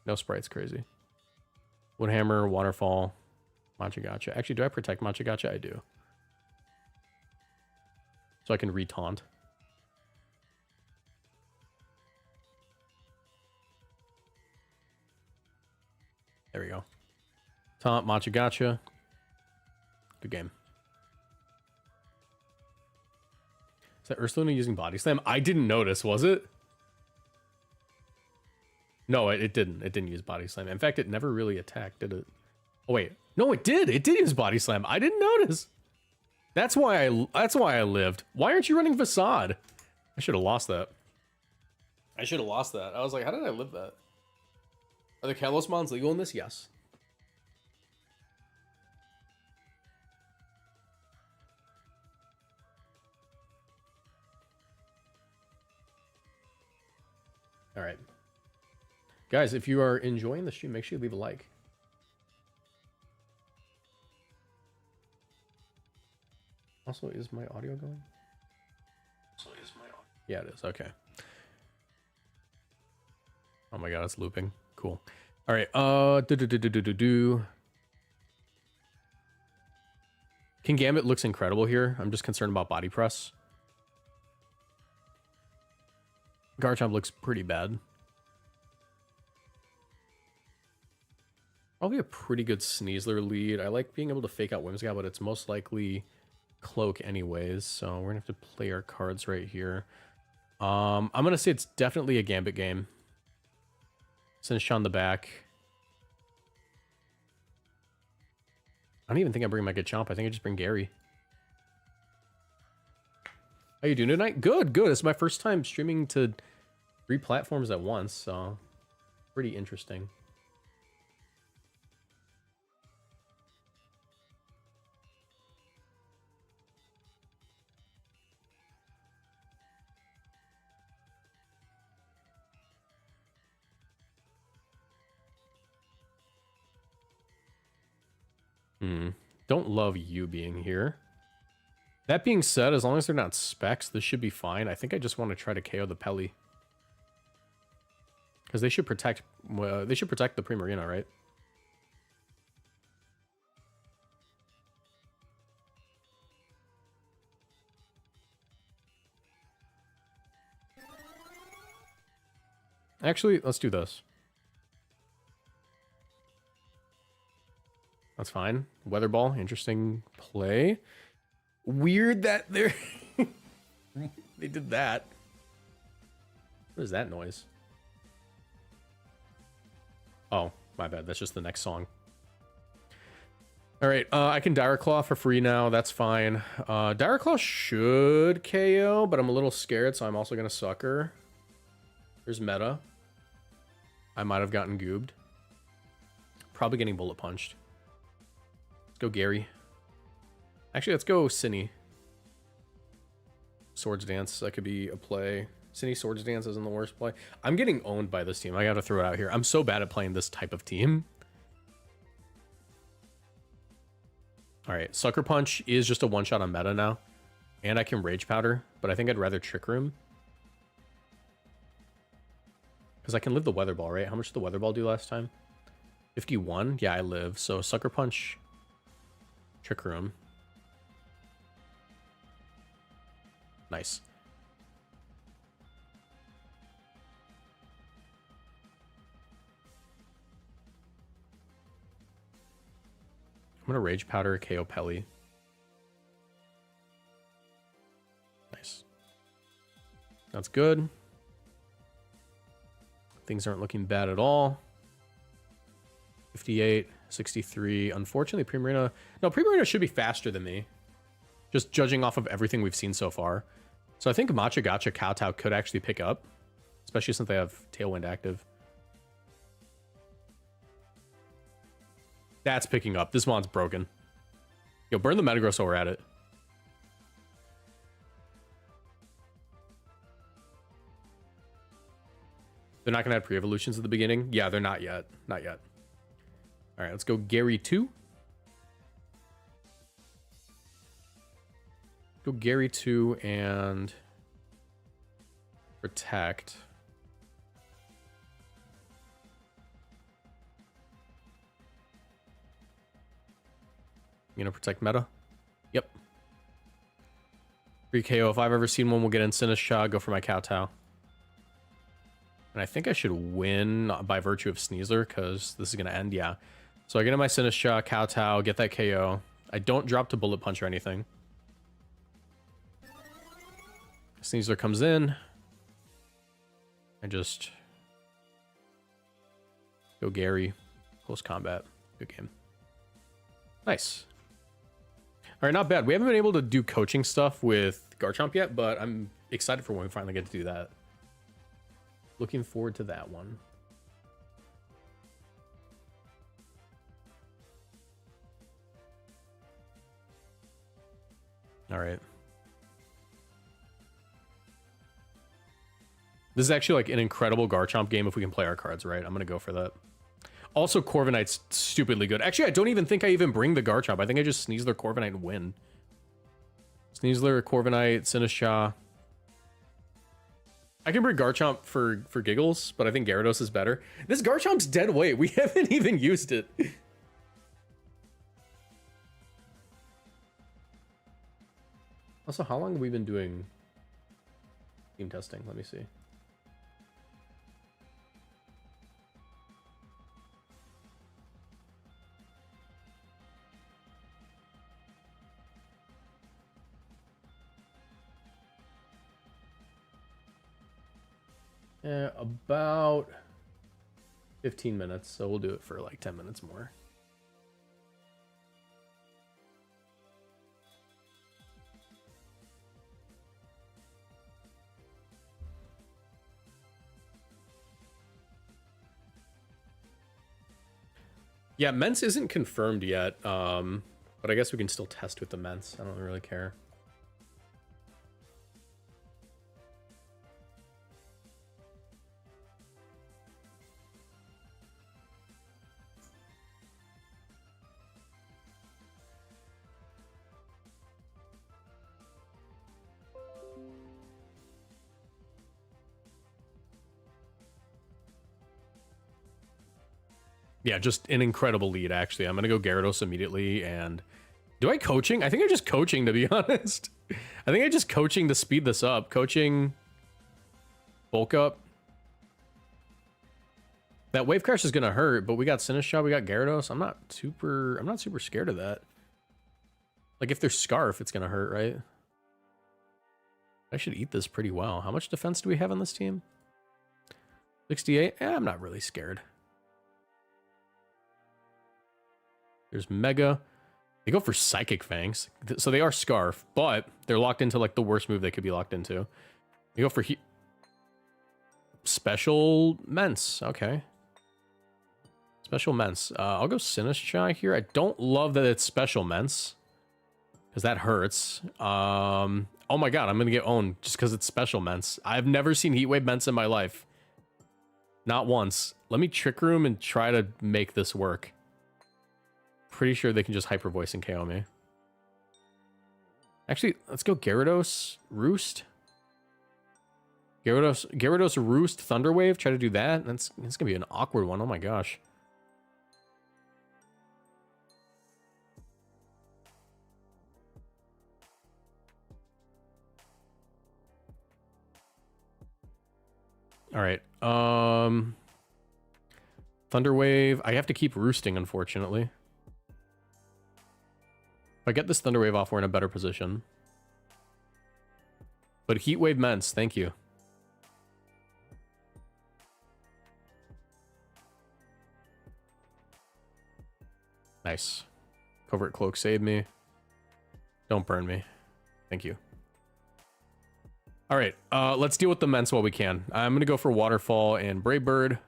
No sprites, crazy. Woodhammer, waterfall, Macha Gotcha. Actually, do I protect Macha Gotcha? I do. So I can retaunt. There we go. Taunt, Macha Gotcha. Good game. Is that Ursuluna using Body Slam? I didn't notice, was it? No, it didn't. It didn't use Body Slam. In fact, it never really attacked, did it? Oh, wait. No, it did. It did use Body Slam. I didn't notice. That's why I lived. Why aren't you running Facade? I should have lost that. I should have lost that. I was like, how did I live that? Are the Kalos Mons legal in this? Yes. All right. Guys, if you are enjoying the stream, make sure you leave a like. Also, is my audio going? Yeah, it is. Okay. Oh my god, it's looping. Cool. All right. King Gambit looks incredible here. I'm just concerned about body press. Garchomp looks pretty bad. Probably a pretty good Sneasler lead. I like being able to fake out Whimsicott, but it's most likely Cloak anyways. So we're gonna have to play our cards right here. I'm gonna say it's definitely a Gambit game. Send Sean the back. I don't even think I bring my good Chomp. I think I just bring Gary. How you doing tonight? Good, good. It's my first time streaming to 3 platforms at once, so pretty interesting. Don't love you being here. That being said, as long as they're not specs, this should be fine. I think I just want to try to KO the Pelly. Because they should protect the Primarina, right? Actually, let's do this. That's fine. Weather Ball, interesting play. Weird that they're... they did that. What is that noise? Oh, my bad. That's just the next song. All right, I can Dire Claw for free now. That's fine. Dire Claw should KO, but I'm a little scared, so I'm also going to Sucker. There's meta. I might have gotten goobed. Probably getting bullet punched. Let's go Gary. Actually, let's go Cinny. Swords Dance, that could be a play. Cinny Swords Dance isn't the worst play. I'm getting owned by this team. I gotta throw it out here. I'm so bad at playing this type of team. Alright, Sucker Punch is just a one-shot on meta now. And I can Rage Powder, but I think I'd rather Trick Room. Because I can live the Weather Ball, right? How much did the Weather Ball do last time? 51? Yeah, I live. So Sucker Punch, Trick Room. Nice. I'm gonna Rage Powder KO Pelly. Nice. That's good. Things aren't looking bad at all. 58, 63. Unfortunately, Primarina... No, Primarina should be faster than me. Just judging off of everything we've seen so far. So I think Macha Gotcha Kowtow could actually pick up. Especially since they have Tailwind active. That's picking up. This mon's broken. Yo, burn the Metagross while we're at it. They're not going to have pre-evolutions at the beginning. Yeah, they're not yet. Not yet. All right, let's go Gary 2. Go Gary 2 and protect. You gonna protect meta? Yep. 3 KO. If I've ever seen one, we'll get in Sinistra, go for my Kowtow. And I think I should win by virtue of Sneasler, because this is gonna end, yeah. So I get in my Sinistra, Kowtow, get that KO. I don't drop to Bullet Punch or anything. Sneasler comes in. I just go Gary. Close combat. Good game. Nice. All right, not bad. We haven't been able to do coaching stuff with Garchomp yet, but I'm excited for when we finally get to do that. Looking forward to that one. All right. This is actually like an incredible Garchomp game if we can play our cards right. I'm going to go for that. Also, Corviknight's stupidly good. Actually, I don't even think I even bring the Garchomp. I think I just Sneasler, Corviknight, and win. Sneasler, Corviknight, Sinistra. I can bring Garchomp for giggles, but I think Gyarados is better. This Garchomp's dead weight. We haven't even used it. Also, how long have we been doing team testing? Let me see. About 15 minutes, so we'll do it for like 10 minutes more. Yeah, Mence isn't confirmed yet, but I guess we can still test with the Mence. I don't really care. Yeah, just an incredible lead, actually. I'm going to go Gyarados immediately, and... Do I coaching? I think I'm just coaching, to be honest. I think I'm just coaching to speed this up. Coaching... Bulk up. That Wave Crash is going to hurt, but we got Sinistra, we got Gyarados. I'm not super scared of that. Like, if there's Scarf, it's going to hurt, right? I should eat this pretty well. How much defense do we have on this team? 68? I'm not really scared. There's Mega. They go for Psychic Fangs. So they are Scarf, but they're locked into like the worst move they could be locked into. They go for Special Mence. Okay. Special Mence. I'll go Sinistra here. I don't love that it's Special Mence, because that hurts. Oh my god, I'm going to get owned just because it's Special Mence. I've never seen Heatwave Mence in my life. Not once. Let me Trick Room and try to make this work. Pretty sure they can just Hyper Voice and KO me. Actually, let's go Gyarados, Roost. Gyarados, Roost, Thunder Wave. Try to do that. That's gonna be an awkward one. Oh my gosh. All right. Thunder Wave. I have to keep roosting, unfortunately. If I get this Thunder Wave off, we're in a better position. But Heat Wave Mence, thank you. Nice. Covert Cloak saved me. Don't burn me. Thank you. All right, let's deal with the Mence while we can. I'm going to go for Waterfall and Brave Bird.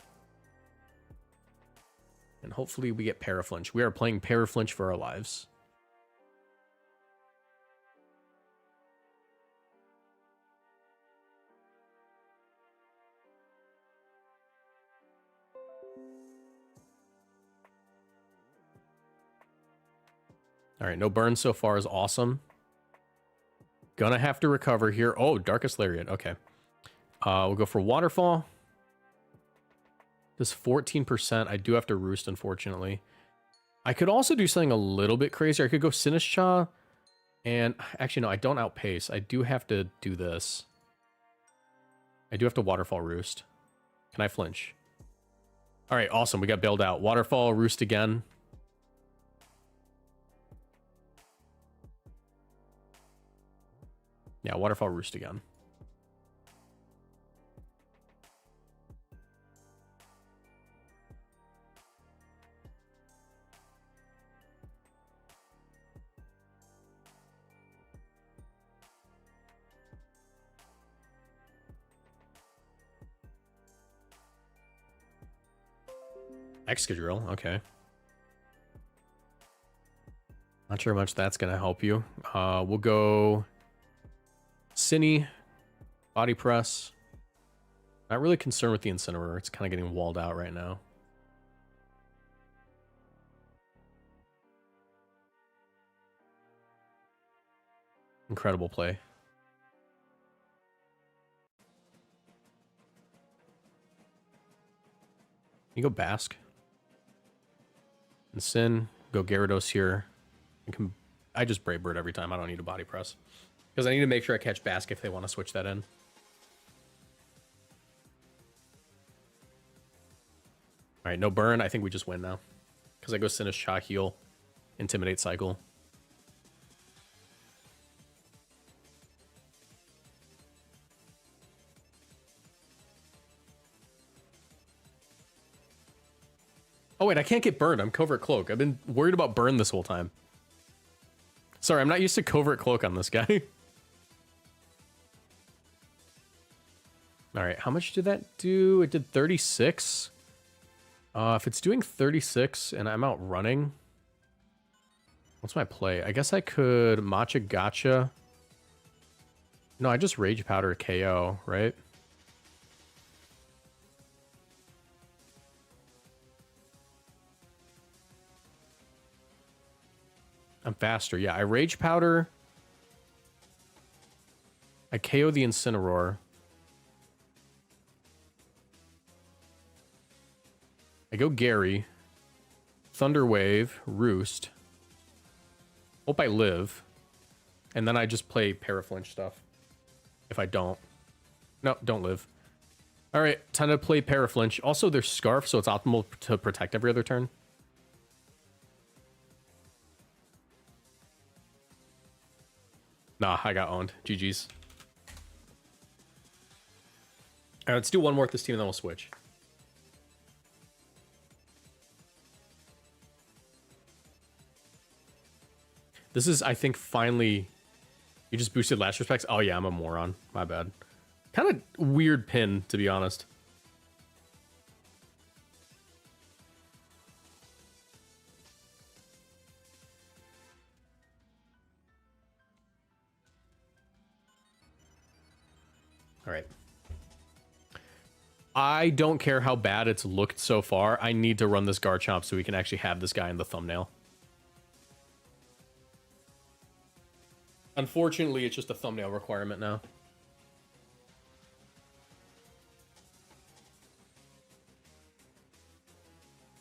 And hopefully we get Paraflinch. We are playing Paraflinch for our lives. All right, no burn so far is awesome. Gonna have to recover here. Oh, Darkest Lariat. Okay. We'll go for Waterfall. This 14%. I do have to Roost, unfortunately. I could also do something a little bit crazier. I could go Sinistcha. And actually, no, I don't outpace. I do have to do this. I do have to Waterfall Roost. Can I flinch? All right, awesome. We got bailed out. Waterfall Roost again. Yeah, Waterfall Roost again. Excadrill, okay. Not sure how much that's going to help you. We'll go Cine, Body Press. Not really concerned with the Incineroar. It's kind of getting walled out right now. Incredible play. You go Bask. And Sin, go Gyarados here. I just Brave Bird every time. I don't need a Body Press. Because I need to make sure I catch Bask if they want to switch that in. Alright, no burn. I think we just win now. Because I go Sinistcha, heal, Intimidate cycle. Oh wait, I can't get burned. I'm Covert Cloak. I've been worried about burn this whole time. Sorry, I'm not used to Covert Cloak on this guy. Alright, how much did that do? It did 36. If it's doing 36 and I'm out running, what's my play? I guess I could Matcha Gotcha. No, I just Rage Powder KO, right? I'm faster. Yeah, I Rage Powder. I KO the Incineroar. I go Gary. Thunder Wave. Roost. Hope I live. And then I just play Paraflinch stuff. If I don't. No, don't live. Alright, time to play Paraflinch. Also, there's Scarf, so it's optimal to protect every other turn. Nah, I got owned. GG's. Alright, let's do one more with this team and then we'll switch. This is, I think, finally... You just boosted Last Respects? Oh yeah, I'm a moron. My bad. Kind of weird pin, to be honest. Alright. I don't care how bad it's looked so far. I need to run this Garchomp so we can actually have this guy in the thumbnail. Unfortunately, it's just a thumbnail requirement now.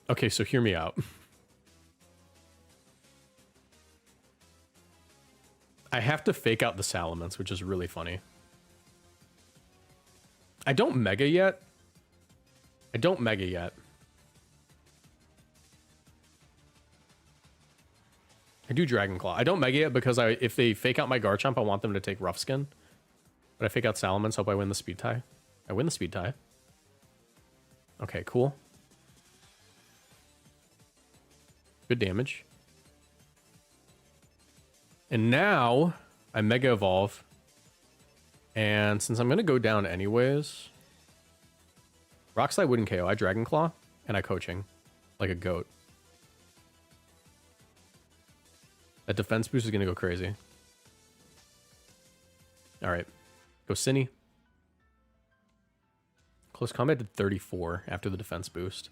Okay, so hear me out. I have to fake out the Salamence, which is really funny. I don't Mega yet. I don't Mega yet. I do Dragon Claw. I don't Mega yet because if they fake out my Garchomp, I want them to take Rough Skin. But I fake out Salamence, hope I win the speed tie. I win the speed tie. Okay, cool. Good damage. And now I Mega Evolve. And since I'm going to go down anyways, Rock Slide wouldn't KO. I Dragon Claw and I Coaching like a goat. That defense boost is going to go crazy. All right. Go Cine. Close Combat did 34 after the defense boost.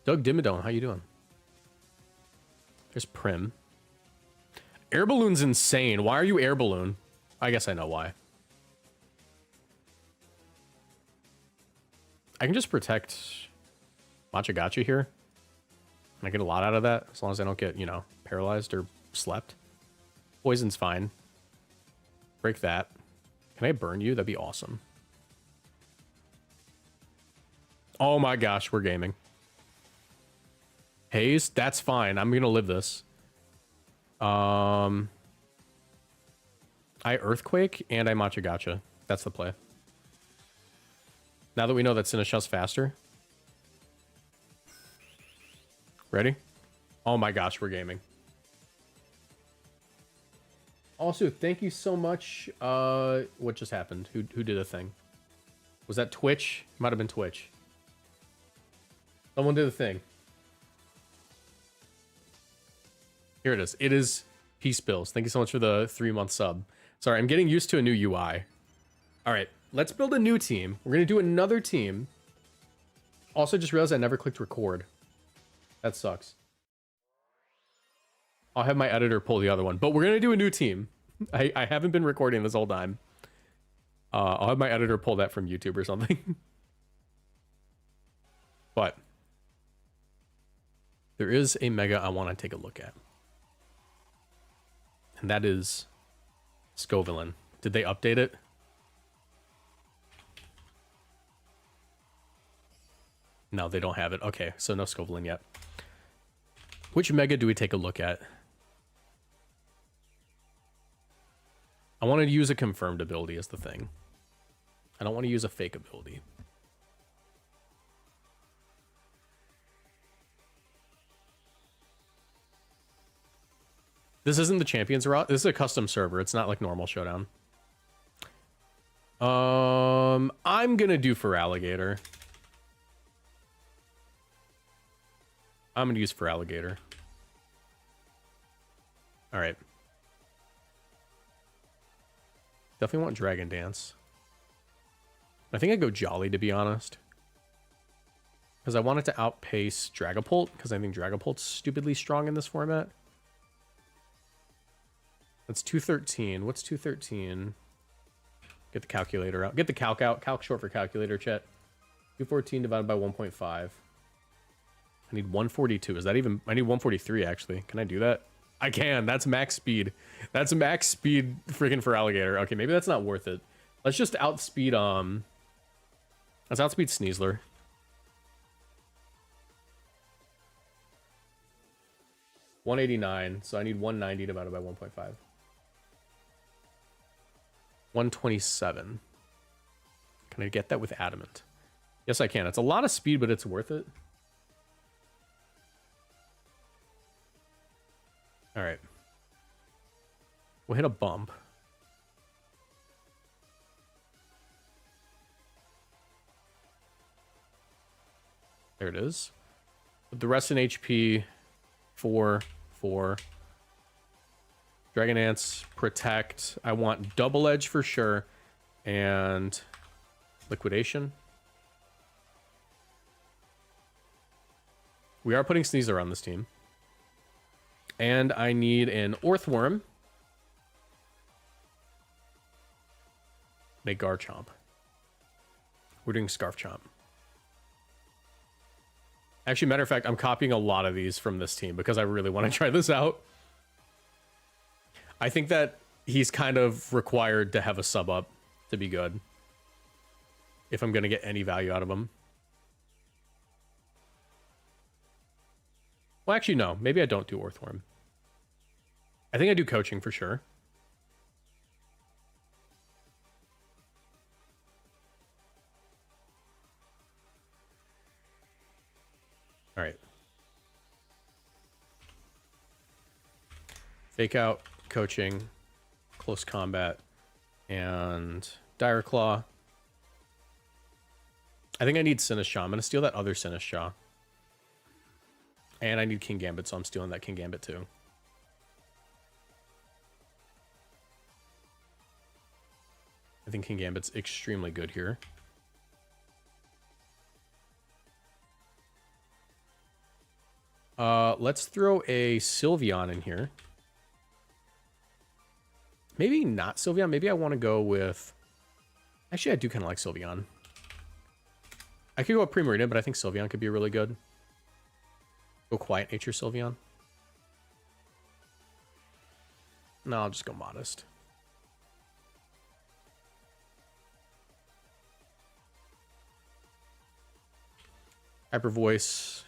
Doug Dimmadome, how you doing? There's Prim. Air Balloon's insane. Why are you Air Balloon? I guess I know why. I can just protect Machagacha here. And I get a lot out of that, as long as I don't get, you know, paralyzed or slept. Poison's fine. Break that. Can I burn you? That'd be awesome. Oh my gosh, we're gaming. Haze, that's fine. I'm gonna live this. I Earthquake and I Machagacha. That's the play. Now that we know that Sinishell's faster. Ready? Oh my gosh, we're gaming. Also, thank you so much. What just happened? Who did a thing? Was that Twitch? Might have been Twitch. Someone did a thing. Here it is. It is Peace Bills. Thank you so much for the 3-month sub. Sorry, I'm getting used to a new UI. All right, let's build a new team. We're gonna do another team. Also, just realized I never clicked record. That sucks. I'll have my editor pull the other one, but we're gonna do a new team. I haven't been recording this whole time. I'll have my editor pull that from YouTube or something. But there is a mega I want to take a look at. And that is Scovillain. Did they update it? No, they don't have it. Okay, so no Scovillain yet. Which mega do we take a look at? I want to use a confirmed ability as the thing. I don't want to use a fake ability. This isn't the Champions route. This is a custom server. It's not like normal Showdown. I'm gonna do for Alligator. I'm gonna use for Alligator. All right. Definitely want Dragon Dance. I think I'd go Jolly, to be honest. Because I want it to outpace Dragapult, because I think Dragapult's stupidly strong in this format. That's 213. What's 213? Get the calculator out. Get the calc out. Calc short for calculator, chat. 214 divided by 1.5. I need 142. Is that even... I need 143, actually. Can I do that? I can. That's max speed. That's max speed freaking for Alligator. Okay, maybe that's not worth it. Let's just outspeed, let's outspeed Sneasler. $189, so I need 190 divided by 1.5. 127. Can I get that with Adamant? Yes, I can. It's a lot of speed, but it's worth it. All right. We'll hit a bump. There it is. With the rest in HP, 4. Dragon Dance, Protect. I want Double Edge for sure. And Liquidation. We are putting Sneasler on this team. And I need an Orthworm. And a Garchomp. We're doing Scarf Chomp. Actually, matter of fact, I'm copying a lot of these from this team because I really want to try this out. I think that he's kind of required to have a sub up to be good. If I'm going to get any value out of him. Well, actually, no. Maybe I don't do Orthworm. I think I do coaching for sure. All right. Fake out, coaching, close combat, and Dire Claw. I think I need Sinistcha. I'm going to steal that other Sinistcha. And I need King Gambit, so I'm stealing that King Gambit too. I think King Gambit's extremely good here. Let's throw a Sylveon in here. Maybe not Sylveon. Maybe I want to go with... Actually, I do kind of like Sylveon. I could go with Primarina, but I think Sylveon could be really good. Go Quiet Nature Sylveon. No, I'll just go Modest. Hyper Voice.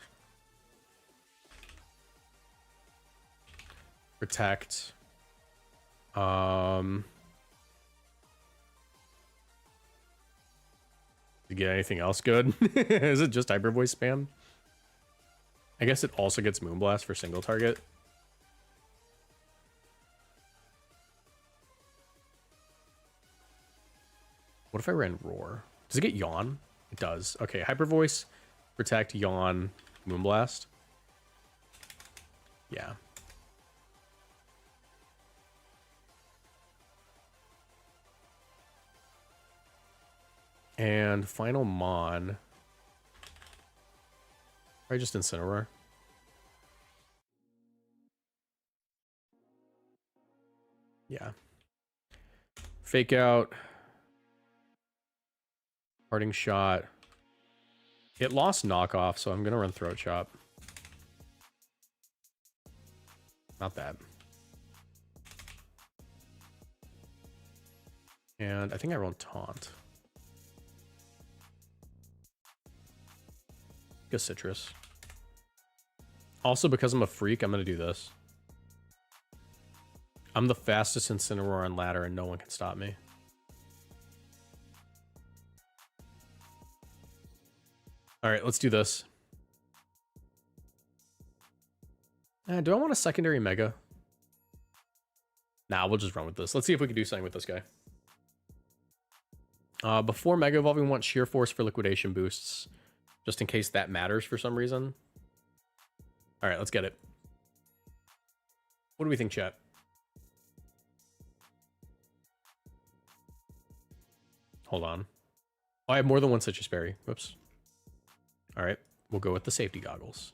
Protect. To get anything else good? Is it just Hyper Voice spam? I guess it also gets Moonblast for single target. What if I ran Roar? Does it get Yawn? It does. Okay, Hyper Voice, Protect, Yawn, Moonblast. Yeah. And final Mon. Probably just Incineroar. Yeah. Fake Out. Parting Shot. It lost Knockoff, so I'm going to run Throat Chop. Not bad. And I think I rolled Taunt. Go Citrus. Also, because I'm a freak, I'm going to do this. I'm the fastest Incineroar on ladder, and no one can stop me. All right, let's do this. Do I want a secondary Mega? Nah, we'll just run with this. Let's see if we can do something with this guy. Before Mega Evolving, we want Sheer Force for liquidation boosts, just in case that matters for some reason. All right, let's get it. What do we think, chat? Hold on. Oh, I have more than one Citrus Berry. Whoops. All right, we'll go with the safety goggles.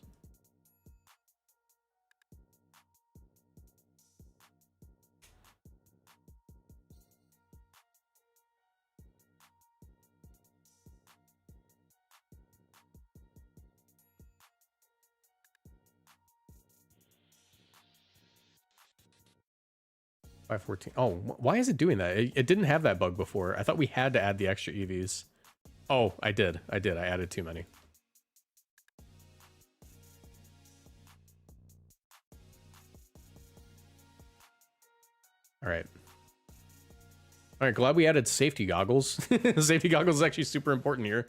$514. Oh, why is it doing that? It didn't have that bug before. I thought we had to add the extra EVs. Oh, I did. I added too many. All right. All right, glad we added safety goggles. Safety goggles is actually super important here.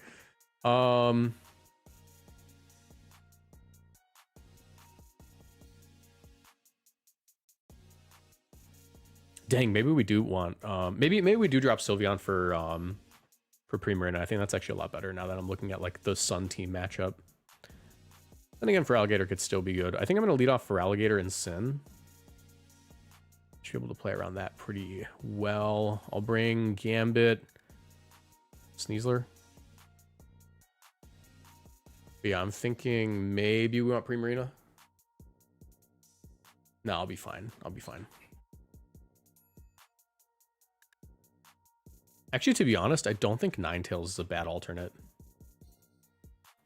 Dang, maybe we do want maybe we do drop Sylveon for Primarina. I think that's actually a lot better now that I'm looking at like the Sun team matchup. Then again, for Alligator could still be good. I think I'm gonna lead off for Alligator and Sin. Should be able to play around that pretty well. I'll bring Gambit, Sneasler. But yeah, I'm thinking maybe we want Primarina. No, I'll be fine. I'll be fine. Actually, to be honest, I don't think Ninetales is a bad alternate.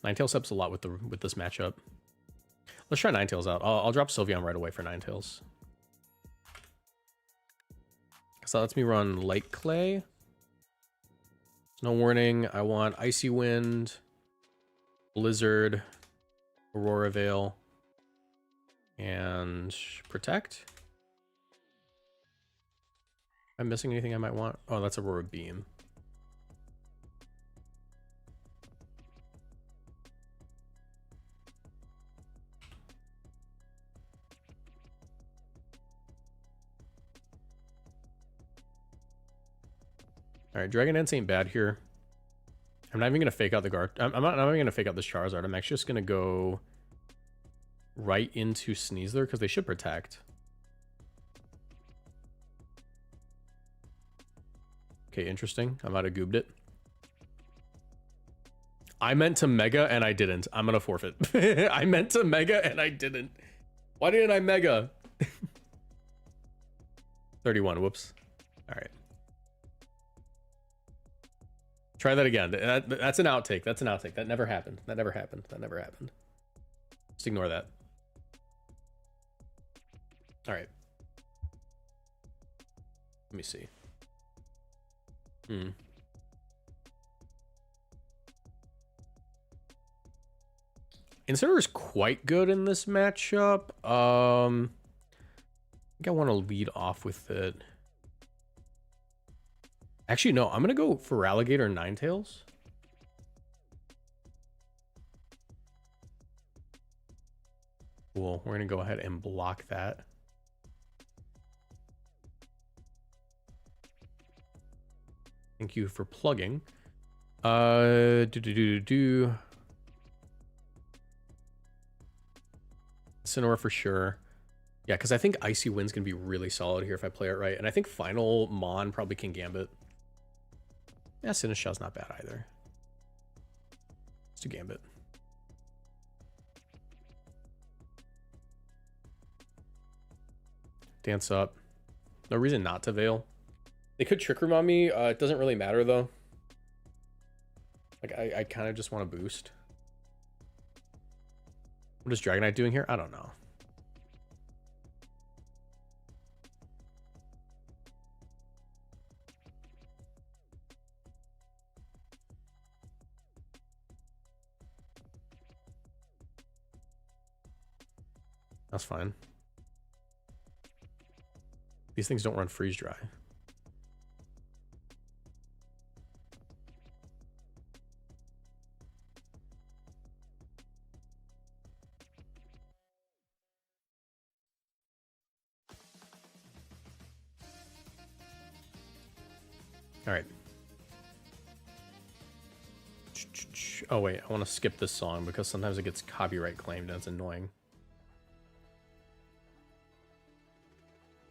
Ninetales helps a lot with this matchup. Let's try Ninetales out. I'll drop Sylveon right away for Ninetales. So that lets me run Light Clay. No warning. I want Icy Wind, Blizzard, Aurora Veil, and Protect. Am I missing anything I might want? Oh, that's Aurora Beam. All right, Dragon Dance ain't bad here. I'm not even gonna fake out the I'm not even gonna fake out this Charizard. I'm actually just gonna go right into Sneasler because they should protect. Okay, interesting. I might have goobed it. I meant to mega and I didn't. I'm gonna forfeit. I meant to mega and I didn't. Why didn't I mega? 31, whoops. All right. Try that again. That's an outtake. That's an outtake. That never happened. That never happened. That never happened. Just ignore that. All right. Let me see. Incineroar is quite good in this matchup. I think I want to lead off with it. Actually, no. I'm going to go for Alligator Ninetales. Cool. We're going to go ahead and block that. Thank you for plugging. Incineroar for sure. Yeah, because I think Icy Wind's going to be really solid here if I play it right. And I think Final Mon probably can Gambit. Yeah, Sinistchel's not bad either. Let's do Gambit. Dance up. No reason not to Veil. They could Trick Room on me. It doesn't really matter, though. Like, I kind of just want to boost. What is Dragonite doing here? I don't know. That's fine. These things don't run freeze dry. All right. Oh, wait. I want to skip this song because sometimes it gets copyright claimed and it's annoying.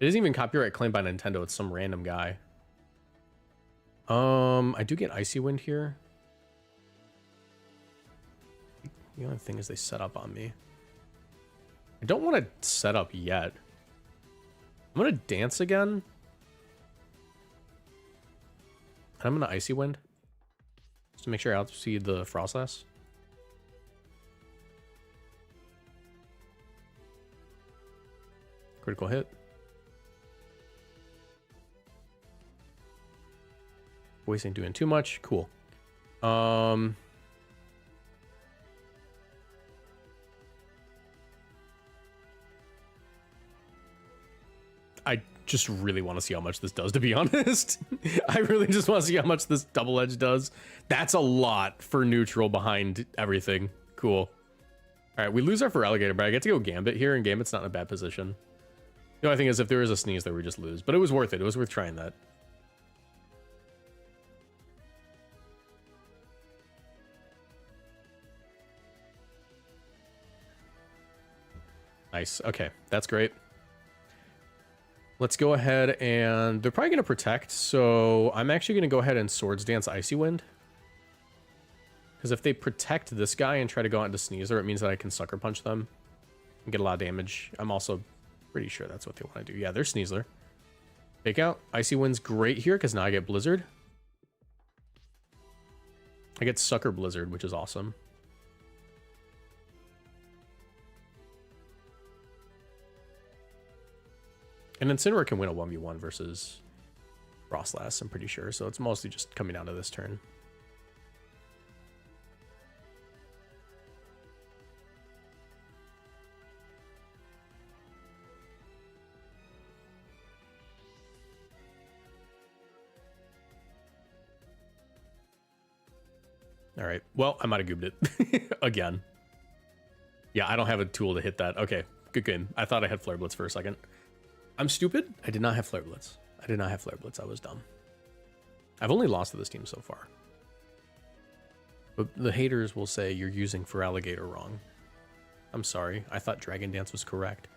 It isn't even copyright claimed by Nintendo. It's some random guy. I do get Icy Wind here. The only thing is they set up on me. I don't want to set up yet. I'm going to dance again. I'm going to Icy Wind. Just to make sure I outspeed the Frostlass. Critical hit. Voice ain't doing too much. Cool. I just really want to see how much this does, to be honest. I really just want to see how much this double edge does. That's a lot for neutral behind everything. Cool. All right, we lose our for Alligator, but I get to go Gambit here, and Gambit's not in a bad position. The only thing is if there is a sneeze there, we just lose. But it was worth it. It was worth trying that. Nice. Okay, that's great. Let's go ahead and they're probably going to protect. So I'm actually going to go ahead and Swords Dance Icy Wind. Because if they protect this guy and try to go out into Sneasler, it means that I can Sucker Punch them and get a lot of damage. I'm also pretty sure that's what they want to do. Yeah, they're Sneasler. Take out. Icy Wind's great here because now I get Blizzard. I get Sucker Blizzard, which is awesome. And Incineroar can win a 1v1 versus Frostlass, I'm pretty sure. So it's mostly just coming down to this turn. All right. Well, I might have goobed it again. Yeah, I don't have a tool to hit that. Okay, good game. I thought I had Flare Blitz for a second. I'm stupid. I did not have Flare Blitz. I did not have Flare Blitz. I was dumb. I've only lost to this team so far. But the haters will say you're using for Alligator wrong. I'm sorry. I thought Dragon Dance was correct.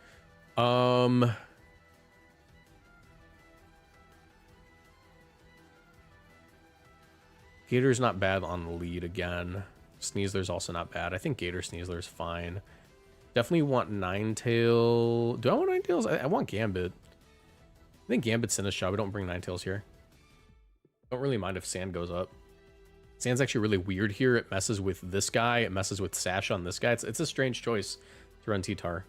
Gator's not bad on the lead again. Sneasler's also not bad. I think Gator Sneasler's fine. Definitely want Ninetail. Do I want Ninetails? I want Gambit. I think Gambit's in a shot. We don't bring Ninetails here. Don't really mind if Sand goes up. Sand's actually really weird here. It messes with this guy. It messes with Sash on this guy. It's a strange choice to run T-Tar.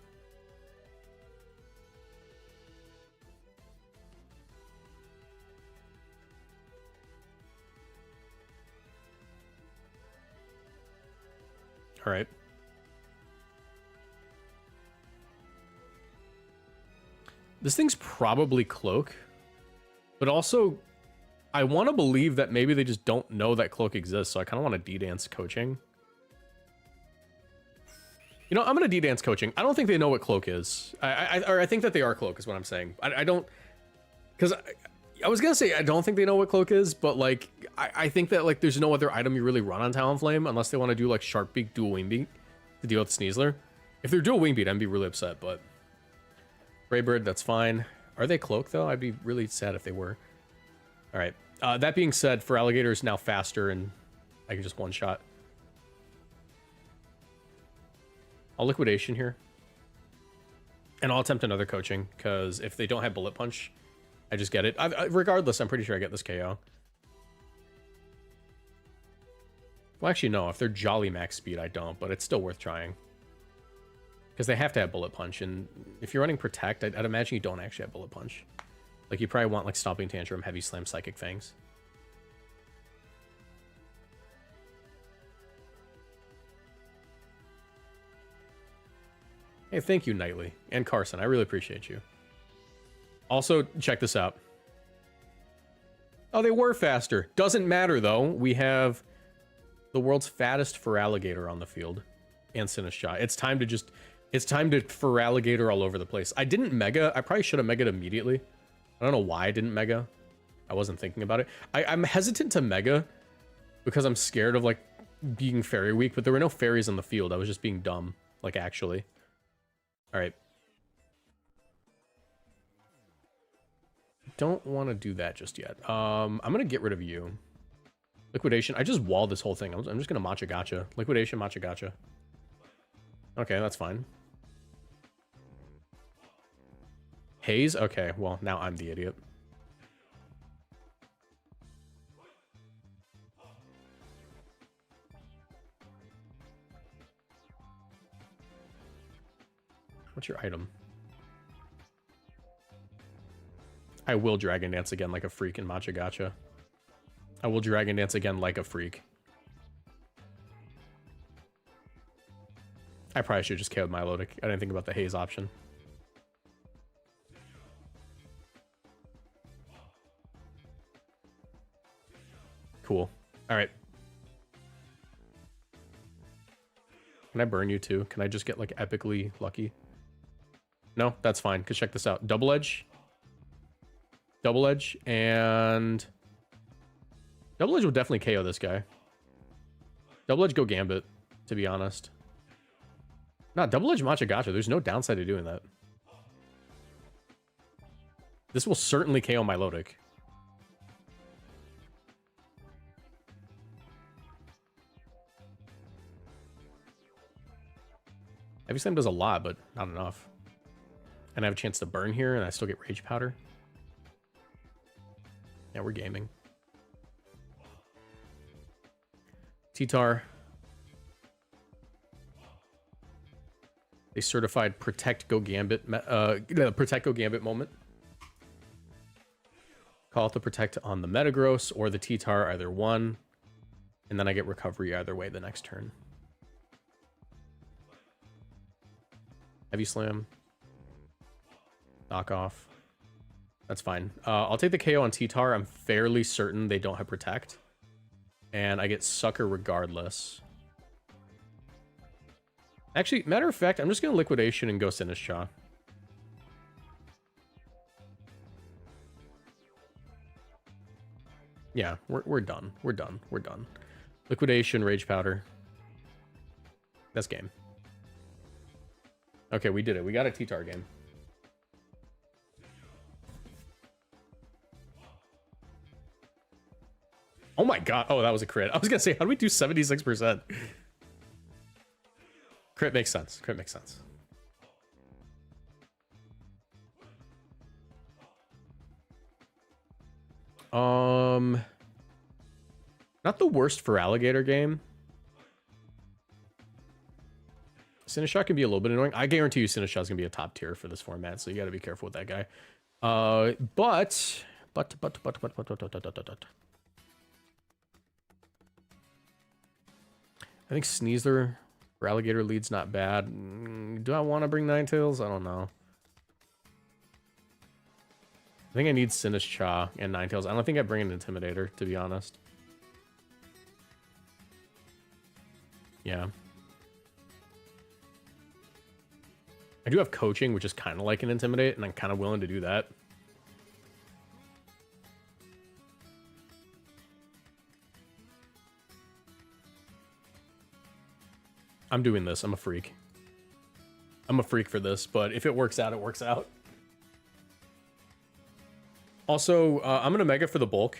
All right. This thing's probably Cloak, but also I want to believe that maybe they just don't know that Cloak exists, so I kind of want to D-Dance Coaching. You know, I'm going to D-Dance Coaching. I don't think they know what Cloak is. I think that they are Cloak is what I'm saying. I don't... Because I was going to say I don't think they know what Cloak is, but, like, I think that, like, there's no other item you really run on Talonflame unless they want to do, like, Sharp Beak, Dual Wing Beat to deal with Sneasler. If they're Dual Wing Beat, I'd be really upset, but... Raybird, that's fine. Are they Cloak, though? I'd be really sad if they were. All right. That being said, for Alligator is now faster, and I can just one-shot. I'll Liquidation here. And I'll attempt another Coaching, because if they don't have Bullet Punch, I just get it. Regardless, I'm pretty sure I get this KO. Well, actually, no. If they're Jolly Max Speed, I don't, but it's still worth trying. Because they have to have Bullet Punch, and if you're running Protect, I'd imagine you don't actually have Bullet Punch. Like, you probably want, like, Stomping Tantrum, Heavy Slam, Psychic Fangs. Hey, thank you, Knightley. And Carson, I really appreciate you. Also, check this out. Oh, they were faster. Doesn't matter, though. We have the world's fattest Feraligatr on the field. And Sinistcha. It's time to just... It's time to Feraligatr all over the place. I didn't Mega. I probably should have Mega'd immediately. I don't know why I didn't Mega. I wasn't thinking about it. I'm hesitant to Mega because I'm scared of, like, being Fairy weak, but there were no fairies on the field. I was just being dumb, like, actually. All right. Don't want to do that just yet. I'm going to get rid of you. Liquidation. I just walled this whole thing. I'm just going to Matcha Gotcha. Liquidation, Matcha Gotcha. Okay, that's fine. Haze? Okay, well, now I'm the idiot. What's your item? I will Dragon Dance again like a freak in Matcha Gotcha. I will Dragon Dance again like a freak. I probably should just KO'd Milotic. I didn't think about the Haze option. Cool. All right. Can I burn you too? Can I just get like epically lucky? No, that's fine. Cause check this out. Double Edge. Double Edge and... Double Edge will definitely KO this guy. Double Edge go Gambit, to be honest. Nah, Double Edge Matcha Gotcha. There's no downside to doing that. This will certainly KO Milotic. Heavy Slam does a lot, but not enough. And I have a chance to burn here, and I still get Rage Powder. Yeah, we're gaming. T-Tar. They certified Protect Go Gambit, Protect Go Gambit moment. Call it the Protect on the Metagross or the T-Tar, either one. And then I get Recovery either way the next turn. Heavy Slam. Knock off. That's fine. I'll take the KO on T-Tar. I'm fairly certain they don't have Protect. And I get Sucker regardless. Actually, matter of fact, I'm just going to Liquidation and go Sinistcha. Yeah, we're done. We're done. We're done. Liquidation, Rage Powder. That's game. Okay, we did it. We got a T-Tar game. Oh my god. Oh, that was a crit. I was going to say, how do we do 76%? Crit makes sense. Crit makes sense. Not the worst for alligator game. Sinishot can be a little bit annoying. I guarantee you Sinishot's gonna be a top tier for this format, so you gotta be careful with that guy. But I think Sneasler for alligator lead's not bad. Do I want to bring Ninetales? I don't know. I think I need Sinishcha and Ninetales. I don't think I bring an Intimidator, to be honest. Yeah. I do have coaching, which is kind of like an Intimidate, and I'm kind of willing to do that. I'm doing this. I'm a freak. I'm a freak for this, but if it works out, it works out. Also, I'm going to Mega for the bulk.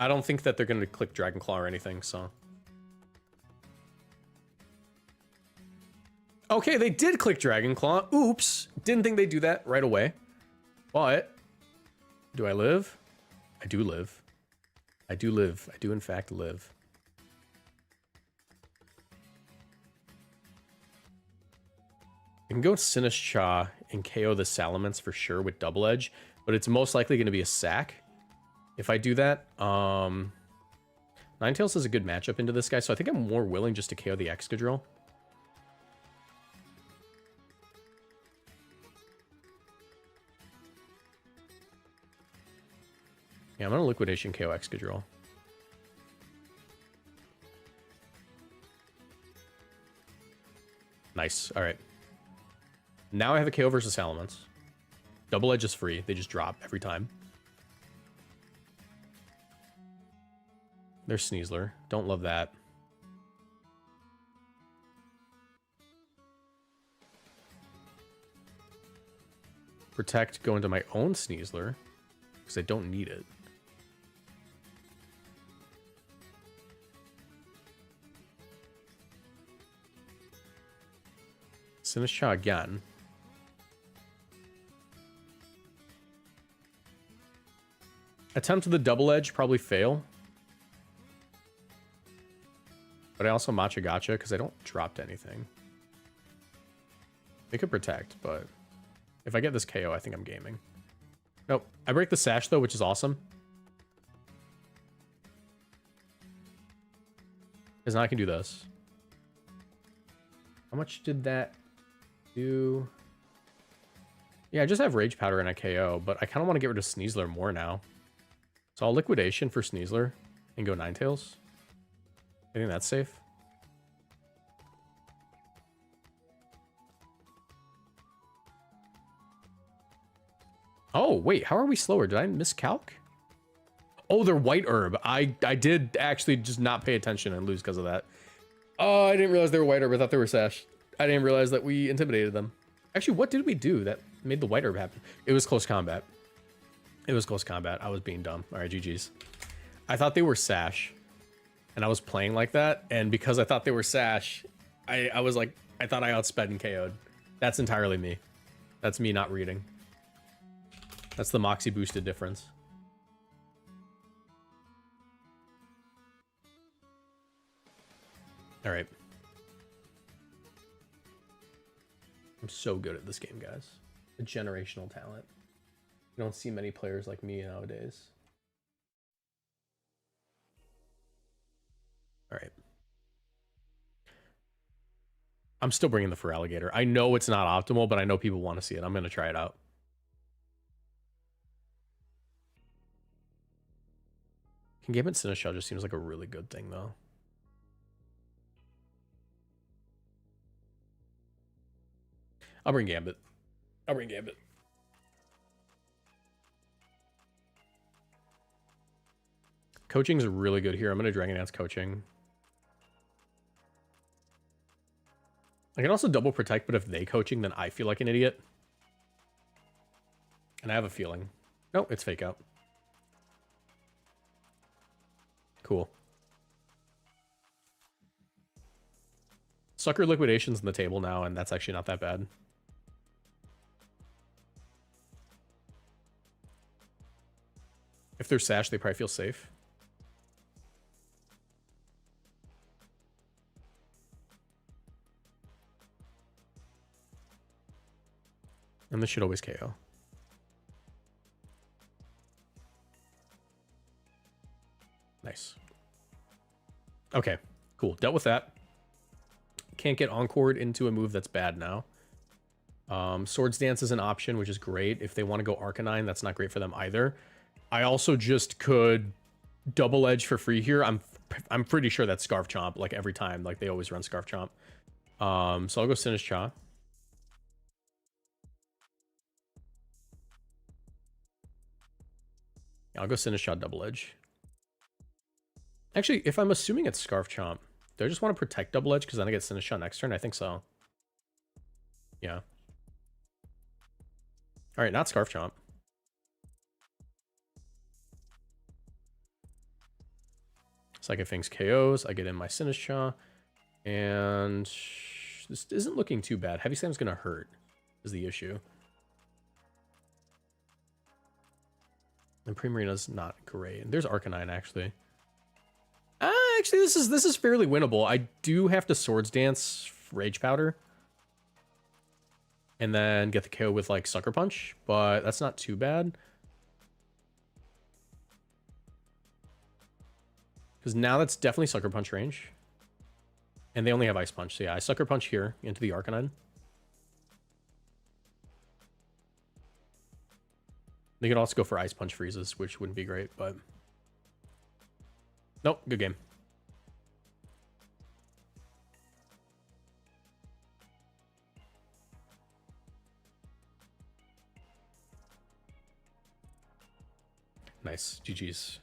I don't think that they're going to click Dragon Claw or anything, so... Okay, they did click Dragon Claw. Oops. Didn't think they'd do that right away. But, do I live? I do live. I do live. I do, in fact, live. I can go Sinishcha and KO the Salamence for sure with Double Edge, but it's most likely going to be a sack if I do that. Ninetales is a good matchup into this guy, so I think I'm more willing just to KO the Excadrill. Yeah, I'm going to Liquidation KO Excadrill. Nice. All right. Now I have a KO versus Salamence. Double Edge is free. They just drop every time. There's Sneasler. Don't love that. Protect, go into my own Sneasler, because I don't need it. Sinishcha again. Attempt the Double Edge, probably fail. But I also Matcha Gotcha because I don't drop to anything. They could protect, but if I get this KO, I think I'm gaming. Nope. I break the Sash, though, which is awesome. Because now I can do this. How much did that do? Yeah, I just have Rage Powder and a KO, but I kind of want to get rid of Sneasler more now. So I'll Liquidation for Sneasler and go Ninetales. I think that's safe. Oh, wait, how are we slower? Did I miscalc? Oh, they're White Herb. I did actually just not pay attention and lose because of that. Oh, I didn't realize they were White Herb. I thought they were Sash. I didn't realize that we intimidated them. Actually, what did we do that made the White Herb happen? It was close combat. It was close combat. I was being dumb. All right, GG's. I thought they were Sash, and I was playing like that. And because I thought they were Sash, I was like, I thought I outsped and KO'd. That's entirely me. That's me not reading. That's the Moxie boosted difference. All right. I'm so good at this game, guys. A generational talent. You don't see many players like me nowadays. All right. I'm still bringing the Feraligatr. I know it's not optimal, but I know people want to see it. I'm going to try it out. Can Gambit Sinishell just seems like a really good thing, though. I'll bring Gambit. I'll bring Gambit. Coaching's really good here. I'm going to Dragon Dance Coaching. I can also double protect, but if they coaching, then I feel like an idiot. And I have a feeling. No, it's fake out. Cool. Sucker Liquidation's in the table now, and that's actually not that bad. If they're Sash, they probably feel safe. And this should always KO. Nice. Okay, cool. Dealt with that. Can't get Encored into a move that's bad now. Swords Dance is an option, which is great. If they want to go Arcanine, that's not great for them either. I also just could double edge for free here. I'm pretty sure that's Scarf Chomp, like every time. Like they always run Scarf Chomp. So I'll go Sinistcha. I'll go Sinistcha double edge. Actually, if I'm assuming it's Scarf Chomp, do I just want to protect double edge because then I get Sinistcha next turn? I think so. Yeah. All right, not Scarf Chomp. Psychic Fangs KOs. I get in my Sinistcha. And this isn't looking too bad. Heavy Slam's going to hurt is the issue. And Primarina's not great. There's Arcanine, actually. Actually, this is fairly winnable. I do have to Swords Dance Rage Powder. And then get the KO with, like, Sucker Punch. But that's not too bad. Because now that's definitely Sucker Punch range. And they only have Ice Punch. So yeah, I Sucker Punch here into the Arcanine. They could also go for Ice Punch freezes, which wouldn't be great, but... Nope, good game. Nice, GG's.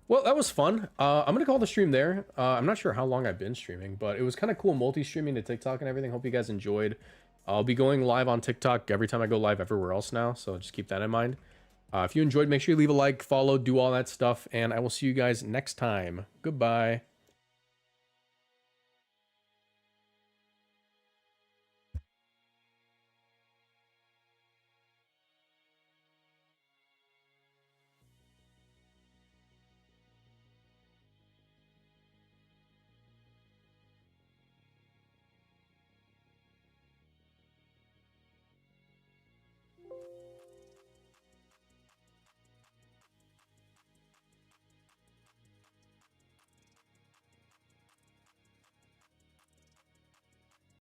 Well, that was fun. I'm going to call the stream there. I'm not sure how long I've been streaming, but it was kind of cool multi-streaming to TikTok and everything. Hope you guys enjoyed. I'll be going live on TikTok every time I go live everywhere else now, so just keep that in mind. If you enjoyed, make sure you leave a like, follow, do all that stuff, and I will see you guys next time. Goodbye.